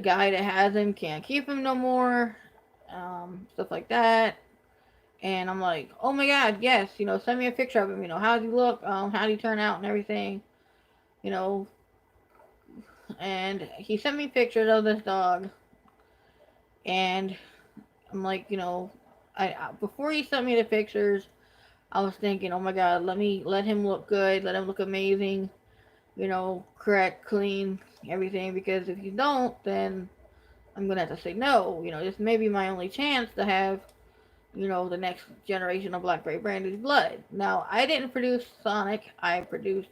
guy that has him can't keep him no more, stuff like that. And I'm like, oh my god, yes, send me a picture of him, how does he look, how did he turn out and everything, and he sent me pictures of this dog, and I'm like, before he sent me the pictures, I was thinking, oh my god, let him look good, let him look amazing, correct, clean, everything, because if you don't, then I'm gonna have to say no. This may be my only chance to have, the next generation of Blackberry Brandy's blood. Now, I didn't produce Sonic, I produced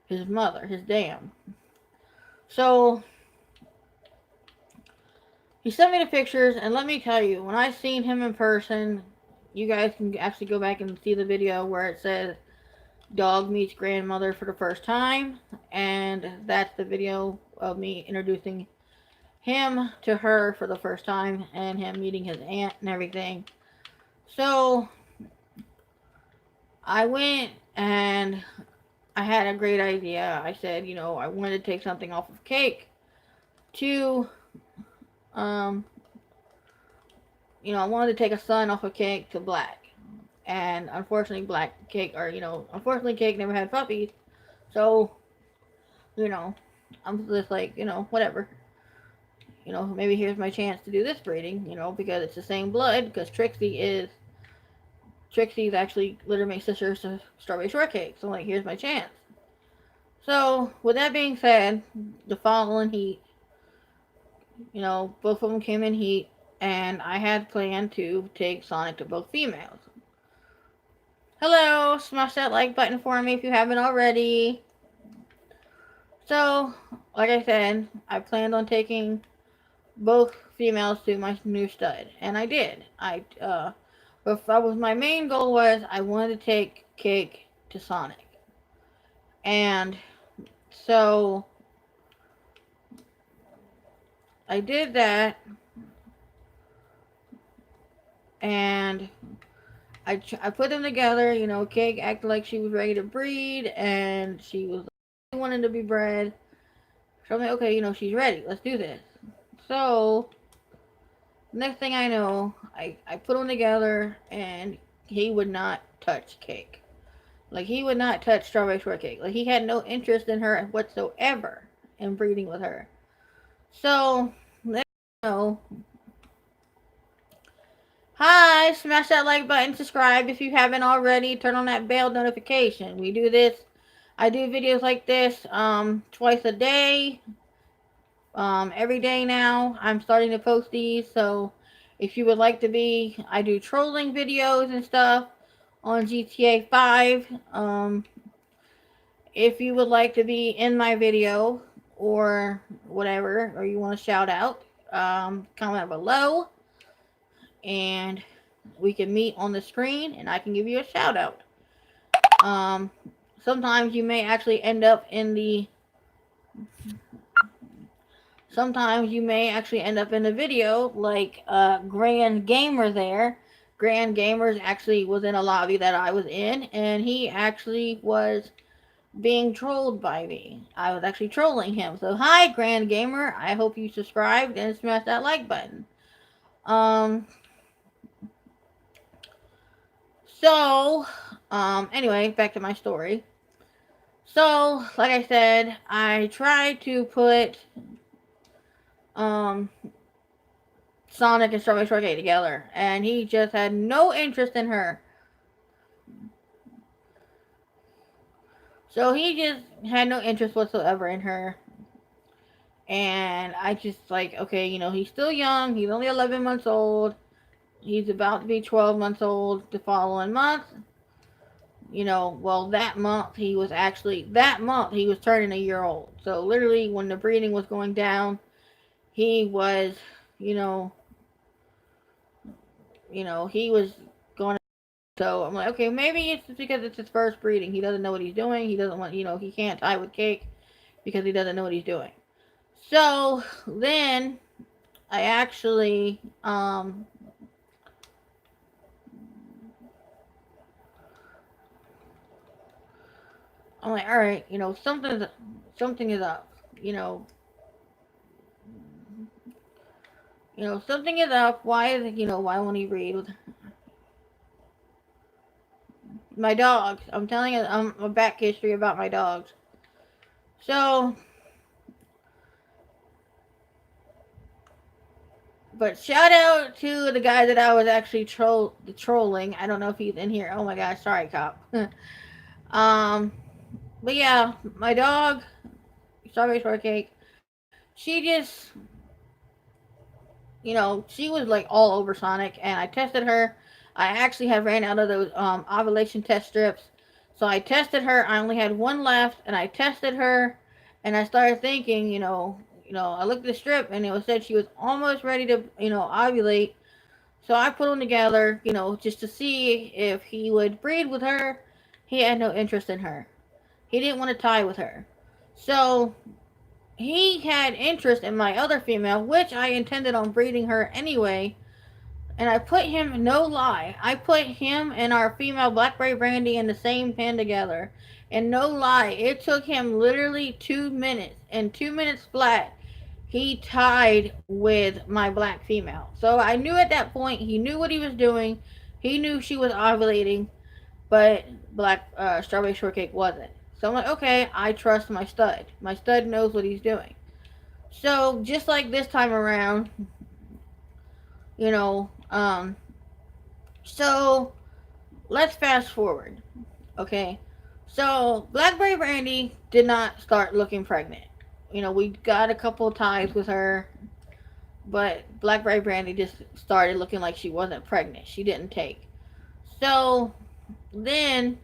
his mother, his dam. So, he sent me the pictures, and let me tell you, when I seen him in person, you guys can actually go back and see the video where it says dog meets grandmother for the first time, and that's the video of me introducing him to her for the first time, and him meeting his aunt and everything. So I went and I had a great idea. I said, I wanted to take something off of Cake to I wanted to take a son off of Cake to Black. And unfortunately, unfortunately, Cake never had puppies. So, I'm just like, whatever. Maybe here's my chance to do this breeding, because it's the same blood, because Trixie's actually Littermate sister to Strawberry Shortcake. So, like, here's my chance. So, with that being said, the following heat, both of them came in heat, and I had planned to take Sonic to both females. Hello, smash that like button for me if you haven't already. So, like I said, I planned on taking both females to my new stud, and I did. But that was my main goal, was I wanted to take Cake to Sonic. And so I did that, and I put them together. Cake acted like she was ready to breed, and she was wanting to be bred. So I'm like, okay, she's ready. Let's do this. So next thing I know, I put them together, and he would not touch Cake. Like, he would not touch Strawberry Shortcake. Like, he had no interest in her whatsoever in breeding with her. So, let me know. Hi, smash that like button, subscribe if you haven't already, turn on that bell notification. We do this, I do videos like this twice a day, every day now. I'm starting to post these, so if you would like to be, I do trolling videos and stuff on GTA 5. If you would like to be in my video or whatever, or you want to shout out, comment below and we can meet on the screen and I can give you a shout out. Um, sometimes you may actually end up in the video like Grand Gamer there. Grand Gamer actually was in a lobby that I was in, and he actually was being trolled by me. I was actually trolling him. So hi, Grand Gamer. I hope you subscribed and smash that like button. Um. Anyway, back to my story. So, like I said, I tried to put um Sonic and Strawberry Shortcake together, and he just had no interest in her. So he just had no interest whatsoever in her. And I just like, okay, he's still young. He's only 11 months old. He's about to be 12 months old the following month. Well, that month he was turning a year old. So literally when the breeding was going down, he was, you know, he was going. So I'm like, okay, maybe it's just because it's his first breeding. He doesn't know what he's doing. He doesn't want, he can't tie with cake because he doesn't know what he's doing. So then I actually, I'm like, all right, something is up. You know, something is up. Why is it, why won't he breed with my dogs? I'm telling you, a back history about my dogs. So, but shout out to the guy that I was actually trolling. I don't know if he's in here. Oh my gosh, sorry, cop. um, but yeah, my dog, Strawberry Shortcake, she just, she was like all over Sonic, and I tested her. I actually have ran out of those ovulation test strips, so I tested her. I only had one left, and I tested her, and I started thinking, I looked at the strip, and it said she was almost ready to, ovulate. So I put them together, just to see if he would breed with her. He had no interest in her. He didn't want to tie with her. So he had interest in my other female, which I intended on breeding her anyway. And I put him, no lie, I put him and our female Blackberry Brandy in the same pen together. And no lie, it took him literally 2 minutes. And 2 minutes flat, he tied with my black female. So I knew at that point, he knew what he was doing. He knew she was ovulating, but black Strawberry Shortcake wasn't. So I'm like, okay, I trust my stud. My stud knows what he's doing. So just like this time around, you know, so let's fast forward. Okay. So Blackberry Brandy did not start looking pregnant. We got a couple ties with her, but Blackberry Brandy just started looking like she wasn't pregnant. She didn't take. So then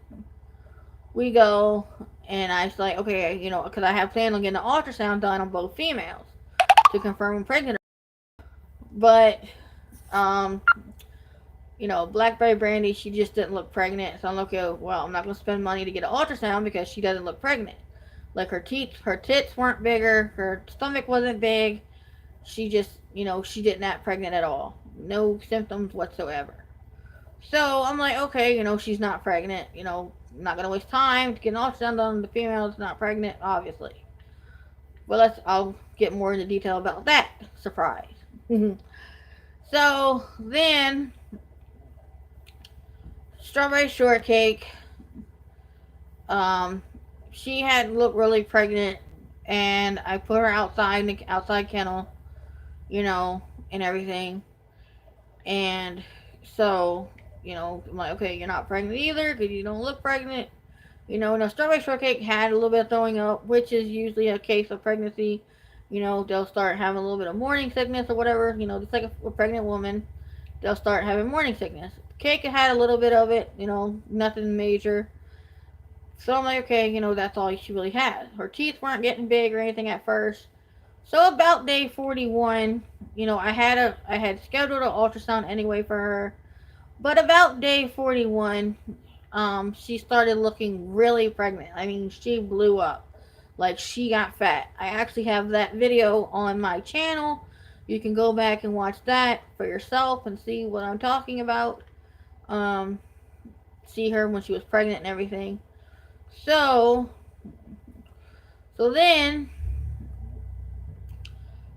we go, and I was like, okay, because I have planned on getting an ultrasound done on both females to confirm I'm pregnant. But, um, Blackberry Brandy, she just didn't look pregnant. So I'm like, okay, well, I'm not going to spend money to get an ultrasound because she doesn't look pregnant. Like her tits weren't bigger, her stomach wasn't big. She just, she didn't act pregnant at all. No symptoms whatsoever. So I'm like, okay, she's not pregnant. I'm not gonna waste time to get an ultrasound on the female that's not pregnant, obviously. Well, I'll get more into detail about that. Surprise. So then, Strawberry Shortcake, um, she had looked really pregnant and I put her outside in the outside kennel, and everything. And so, I'm like, okay, you're not pregnant either because you don't look pregnant. Now strawberry shortcake had a little bit of throwing up, which is usually a case of pregnancy. They'll start having a little bit of morning sickness or whatever. Just like a pregnant woman, they'll start having morning sickness. Cake had a little bit of it, nothing major. So I'm like, okay, that's all she really had. Her teeth weren't getting big or anything at first. So about day 41, I had scheduled an ultrasound anyway for her. But about day 41, she started looking really pregnant. I mean, she blew up. Like, she got fat. I actually have that video on my channel. You can go back and watch that for yourself and see what I'm talking about. Um, See her when she was pregnant and everything. So, then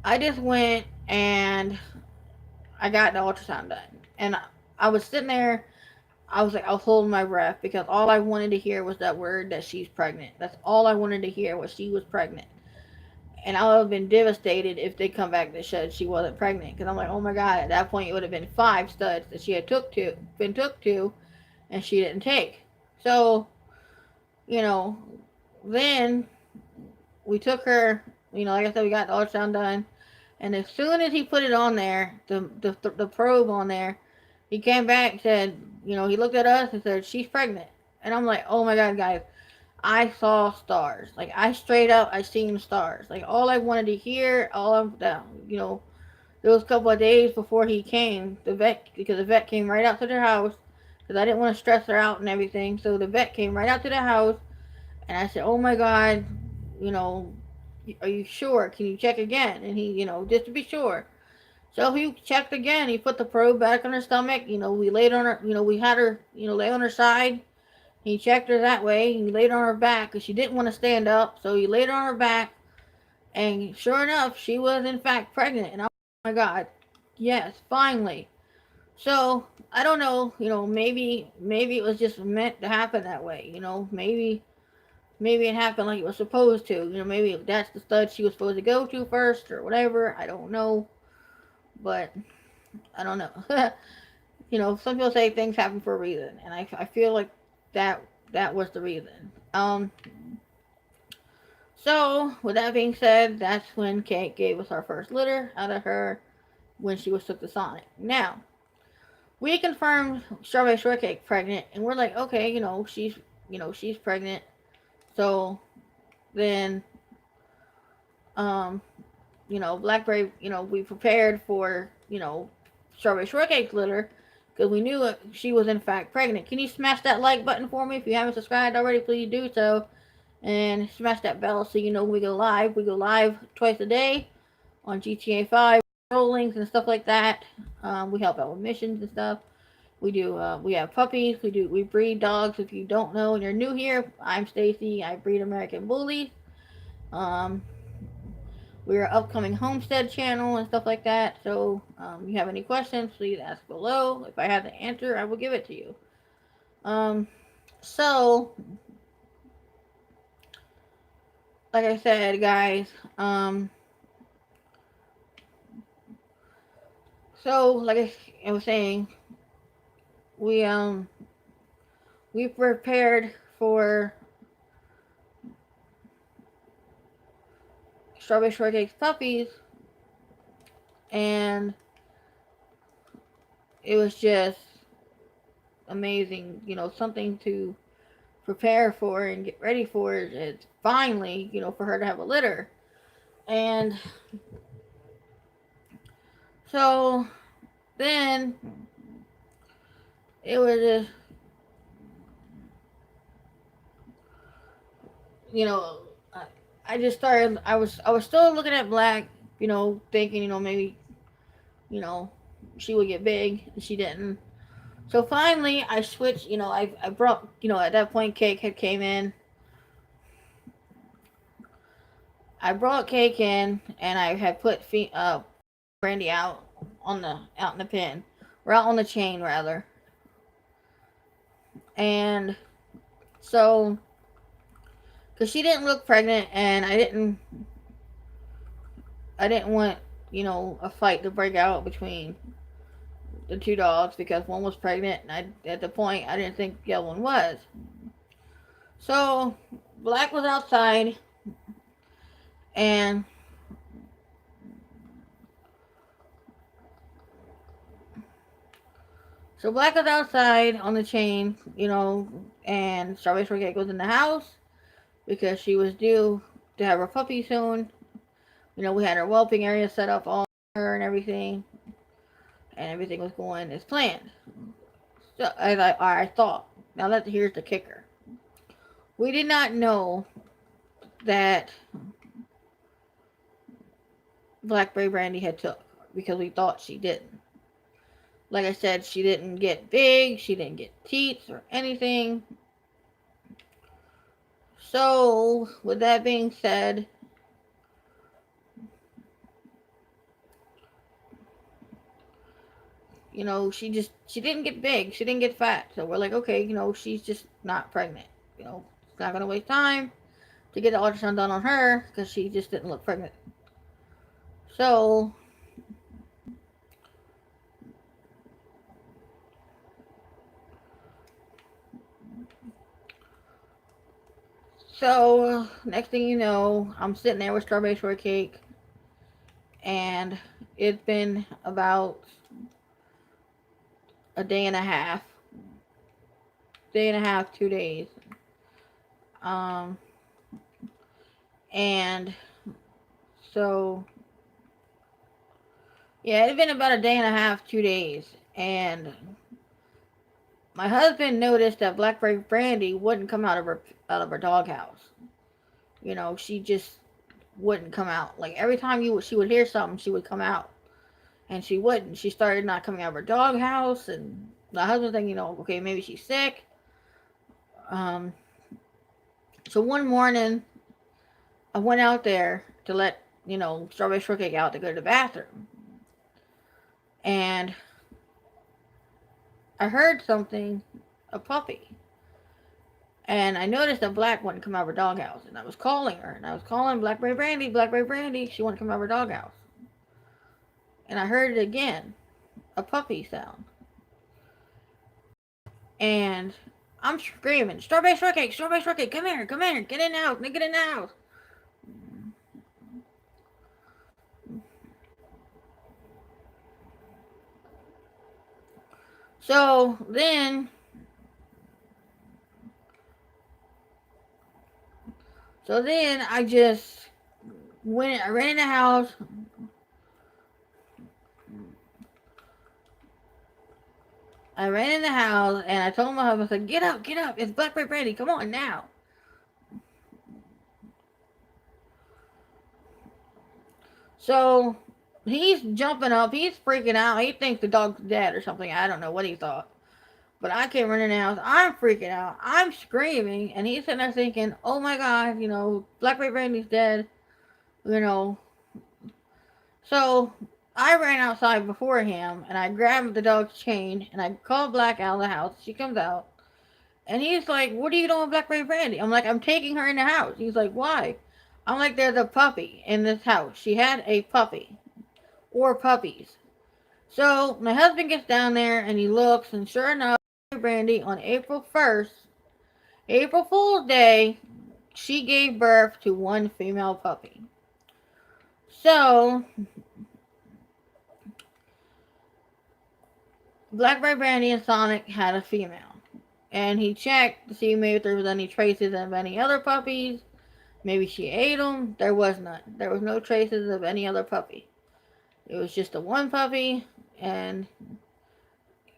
I just went and I got the ultrasound done. And I was sitting there, I was holding my breath because all I wanted to hear was that word that she's pregnant. That's all I wanted to hear was she was pregnant. And I would have been devastated if they come back that said she wasn't pregnant. Because I'm like, oh my God, at that point it would have been 5 studs that she had been took to, and she didn't take. So, you know, then we took her, like I said, we got the ultrasound done. And as soon as he put it on there, the probe on there, he came back and said, he looked at us and said, she's pregnant. And I'm like, oh my God, guys, I saw stars. Like, I straight up, I seen stars. Like, all I wanted to hear, all of that, those couple of days before he came, because the vet came right out to their house, because I didn't want to stress her out and everything. So the vet came right out to the house, and I said, oh my God, you know, are you sure? Can you check again? And he, just to be sure. So he checked again. He put the probe back on her stomach. We laid on her, we had her, lay on her side. He checked her that way. He laid on her back because she didn't want to stand up. So he laid on her back. And sure enough, she was in fact pregnant. And oh my God, yes, finally. So I don't know, maybe it was just meant to happen that way. Maybe it happened like it was supposed to. Maybe that's the stud she was supposed to go to first or whatever. I don't know. But I don't know. Some people say things happen for a reason, and I feel like that was the reason. So with that being said, that's when Kate gave us our first litter out of her when she was took to Sonic. Now we confirmed Strawberry Shortcake pregnant, and we're like, okay, she's pregnant. So then, um, Blackberry, we prepared for, Strawberry Shortcake's litter because we knew she was in fact pregnant. Can you smash that like button for me? If you haven't subscribed already, please do so. And smash that bell so you know when we go live. We go live twice a day on GTA 5, rollings and stuff like that. We help out with missions and stuff. We do. We have puppies. We breed dogs. If you don't know and you're new here, I'm Stacy. I breed American bullies. Um, we're upcoming homestead channel and stuff like that. So, you have any questions, please ask below. If I have the answer, I will give it to you. So, like I said, guys, so like I was saying, we prepared for Strawberry Shortcake's puppies, and it was just amazing, something to prepare for and get ready for. It's finally, for her to have a litter. And so then it was just, I just started, I was still looking at Black, thinking, maybe, she would get big, and she didn't. So finally, I switched. I brought. At that point, Cake had came in. I brought Cake in, and I had put Brandy out in the pen, or out on the chain rather. And so because she didn't look pregnant, and I didn't want, a fight to break out between the two dogs because one was pregnant, and at the point I didn't think the other one was. So Black was outside, and Black was outside on the chain, and Strawberry Shortcake was in the house because she was due to have her puppy soon. We had our whelping area set up all for her and everything was going as planned. So as I thought. Now here's the kicker. We did not know that Blackberry Brandy had took because we thought she didn't. Like I said, she didn't get big, she didn't get teeth or anything. So, with that being said, she didn't get big, she didn't get fat. So we're like, okay, she's just not pregnant. It's not gonna waste time to get the ultrasound done on her because she just didn't look pregnant. So next thing you know, I'm sitting there with Strawberry Shortcake, and it's been about a day and a half, 2 days. Um, and so, yeah, it's been about a day and a half, 2 days. And my husband noticed that Blackberry Brandy wouldn't come out of her doghouse. She just wouldn't come out. Like every time she would hear something, she would come out, and she wouldn't. She started not coming out of her doghouse, and my husband thinking, okay, maybe she's sick. Um, so one morning, I went out there to let Strawberry Shortcake out to go to the bathroom, and I heard something, a puppy. And I noticed that Black wouldn't come out of her doghouse. And I was calling her. And I was calling Blackberry Brandy, Blackberry Brandy. She wouldn't come out of her doghouse. And I heard it again. A puppy sound. And I'm screaming, Strawberry Shortcake, Strawberry Shortcake, come here, get in the house, get in the house. So then I just I ran in the house. And I told my husband, I said, get up, it's Blackberry Brandy, come on now. So he's jumping up, he's freaking out, he thinks the dog's dead or something, I don't know what he thought. But I came running out, I'm freaking out, I'm screaming, and he's sitting there thinking, oh my god, Blackberry Brandy's dead, you know. So I ran outside before him, and I grabbed the dog's chain, and I called Black out of the house. She comes out, and he's like, what are you doing with Blackberry Brandy? I'm like, I'm taking her in the house. He's like, why? I'm like, there's a puppy in this house. She had a puppy. Or puppies. So my husband gets down there, and he looks, and sure enough, Brandy, on April 1st, April Fool's Day, she gave birth to one female puppy. So Blackberry Brandy and Sonic had a female. And he checked to see maybe if there was any traces of any other puppies. Maybe she ate them. There was none. There was no traces of any other puppy. It was just the one puppy, and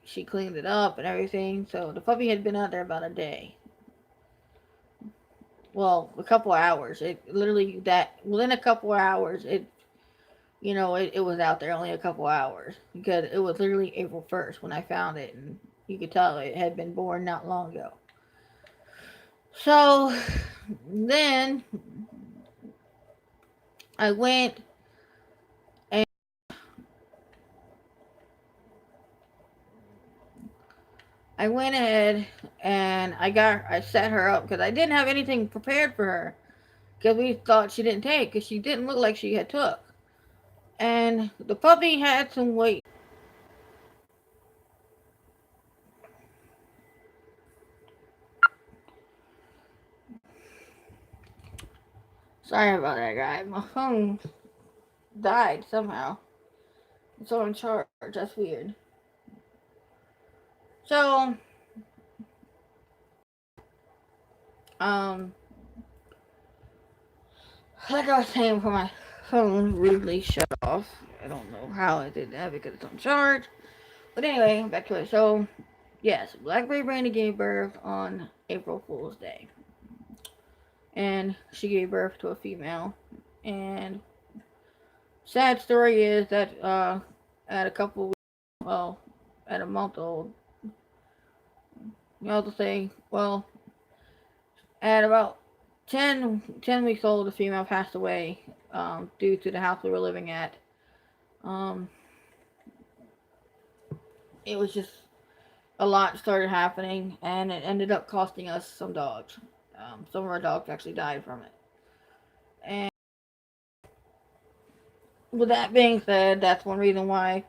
she cleaned it up and everything. So the puppy had been out there about a day. Well, a couple of hours. Within a couple of hours, it was out there only a couple hours because it was literally April 1st when I found it, and you could tell it had been born not long ago. So then I went I went ahead and I set her up because I didn't have anything prepared for her because we thought she didn't take because she didn't look like she had took. And the puppy had some weight. Sorry about that, guy. My phone died somehow. It's on charge. That's weird. So, um, like I was saying before my phone rudely shut off. I don't know how I did that because it's on charge. But anyway, back to it. So, yes, Blackberry Brandy gave birth on April Fool's Day. And she gave birth to a female. And sad story is that at a couple, well, at a month old, you know, to say, well, at about 10 weeks old, the female passed away due to the house we were living at. Um, it was just a lot started happening, and it ended up costing us some dogs. Some of our dogs actually died from it. And with that being said, that's one reason why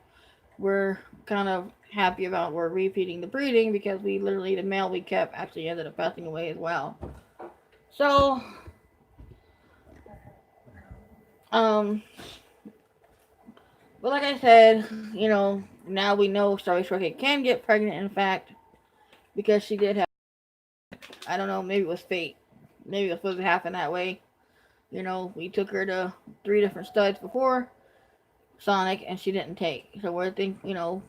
we're kind of happy about we're repeating the breeding because we literally the male we kept actually ended up passing away as well. So, but like I said, you know, now we know Strawberry Shortcake can get pregnant. In fact, because she did have, I don't know, maybe it was fate. Maybe it was supposed to happen that way. You know, we took her to 3 different studs before Sonic, and she didn't take. So we're thinking, you know,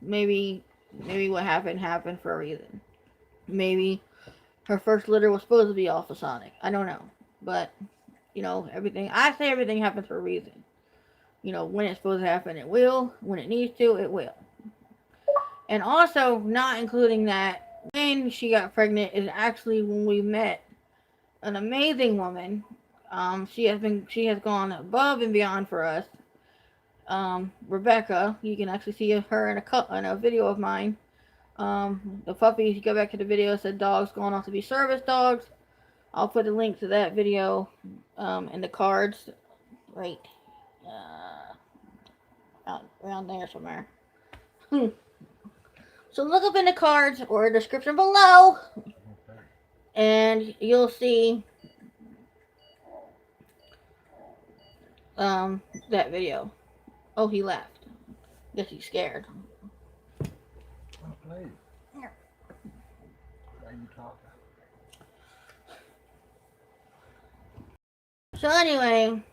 maybe what happened for a reason. Maybe her first litter was supposed to be off of Sonic. I don't know, but you know, I say everything happens for a reason. You know, when it's supposed to happen, it will. When it needs to, it will. And also, not including that, when she got pregnant is actually when we met an amazing woman. She has gone above and beyond for us. Rebecca, you can actually see her in a video of mine. The puppies, you go back to the video, said dogs going off to be service dogs. I'll put a link to that video in the cards, right around there somewhere. So look up in the cards or description below, and you'll see that video. Oh, he left. Guess he's scared. Why are you talking? So anyway,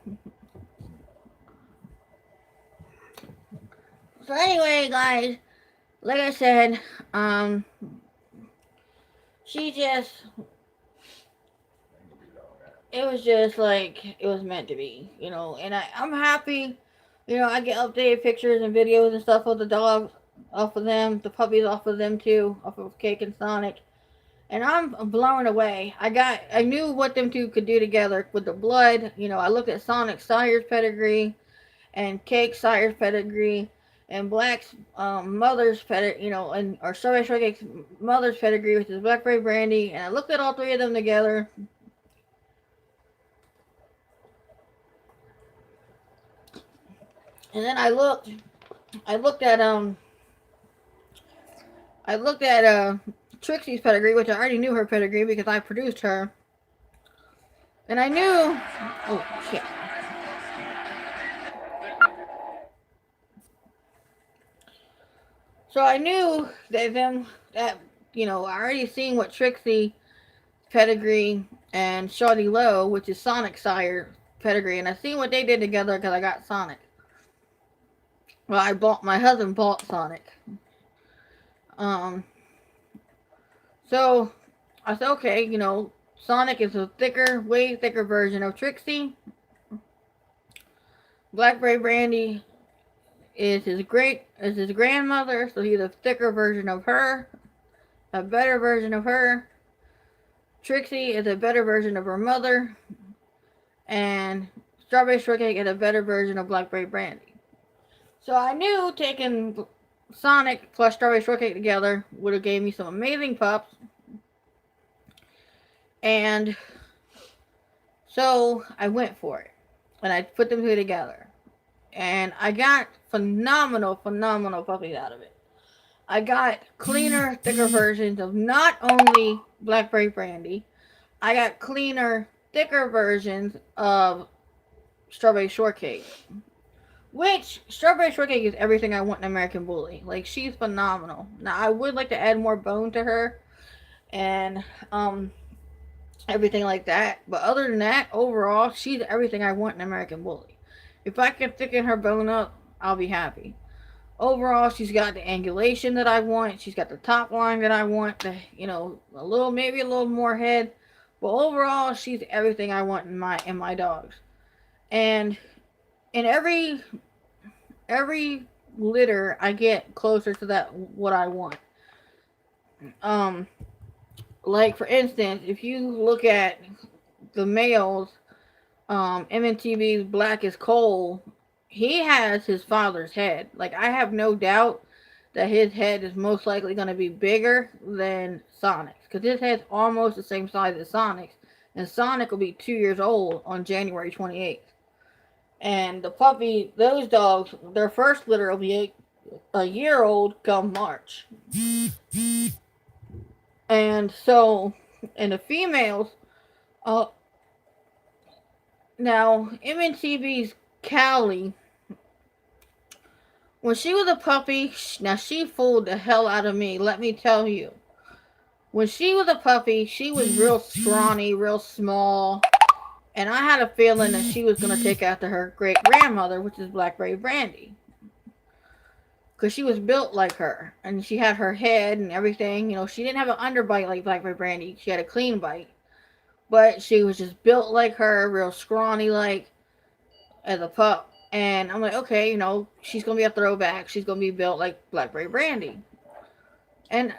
guys, like I said, she just, it was just like, it was meant to be, you know, and I'm happy, you know, I get updated pictures and videos and stuff of the dogs, off of them, the puppies off of them too, off of Cake and Sonic, and I'm blown away. I knew what them two could do together with the blood, you know, I looked at Sonic's sire's pedigree, and Cake's sire's pedigree, and Black's mother's pedigree, you know, and or Strawberry Shortcake's mother's pedigree, which is Blackberry Brandy, and I looked at all 3 of them together. And then I looked at Trixie's pedigree, which I already knew her pedigree because I produced her. And I knew, oh shit. So I knew that you know, I already seen what Trixie pedigree and Shawty Low, which is Sonic's sire pedigree, and I seen what they did together because I got Sonic. Well, my husband bought Sonic. So I said, okay, you know, Sonic is a way thicker version of Trixie. Blackberry Brandy is his grandmother, so he's a thicker version of her, a better version of her. Trixie is a better version of her mother, and Strawberry Shortcake is a better version of Blackberry Brandy. So I knew taking Sonic plus Strawberry Shortcake together would have gave me some amazing pups. And so I went for it. And I put them two together. And I got phenomenal puppies out of it. I got cleaner, thicker versions of not only Blackberry Brandy, I got cleaner, thicker versions of Strawberry Shortcake. Which, Strawberry Shortcake is everything I want in American Bully. Like, she's phenomenal. Now, I would like to add more bone to her and everything like that. But other than that, overall, she's everything I want in American Bully. If I can thicken her bone up, I'll be happy. Overall, she's got the angulation that I want. She's got the top line that I want. A little, maybe a little more head. But overall, she's everything I want in my dogs. And in every litter, I get closer to that what I want. Um, like for instance, if you look at the males, MNTV's Black as Coal, he has his father's head. Like, I have no doubt that his head is most likely going to be bigger than Sonic's. Because his head's almost the same size as Sonic's. And Sonic will be 2 years old on January 28th. And the puppy, those dogs, their first litter will be a year old come March. And so, and the females, uh, now, MNTV's Callie, when she was a puppy, now she fooled the hell out of me, let me tell you. When she was a puppy, she was real scrawny, real small, and I had a feeling that she was going to take after her great-grandmother, which is Blackberry Brandy. Because she was built like her, and she had her head and everything. She didn't have an underbite like Blackberry Brandy. She had a clean bite. But she was just built like her, real scrawny like, as a pup. And I'm like, okay, she's going to be a throwback. She's going to be built like Blackberry Brandy. And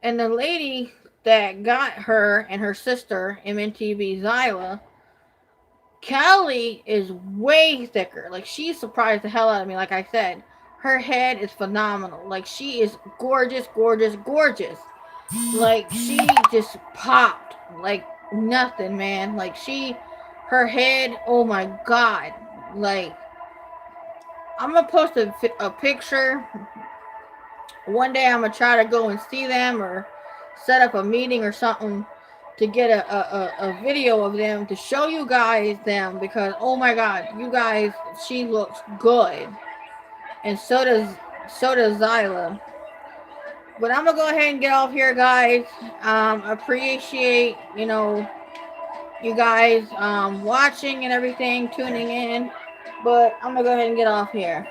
the lady that got her and her sister, MNTV Zyla, Callie is way thicker. Like, she surprised the hell out of me, like I said. Her head is phenomenal. Like, she is gorgeous. Like, she just popped like nothing, man. Like, her head, oh my god. Like, I'm gonna post a picture. One day I'm gonna try to go and see them or set up a meeting or something to get a video of them to show you guys them, because oh my god, you guys, she looks good. And so does Zyla. But I'm gonna go ahead and get off here, guys. Appreciate, you guys watching and everything, tuning in. But I'm gonna go ahead and get off here.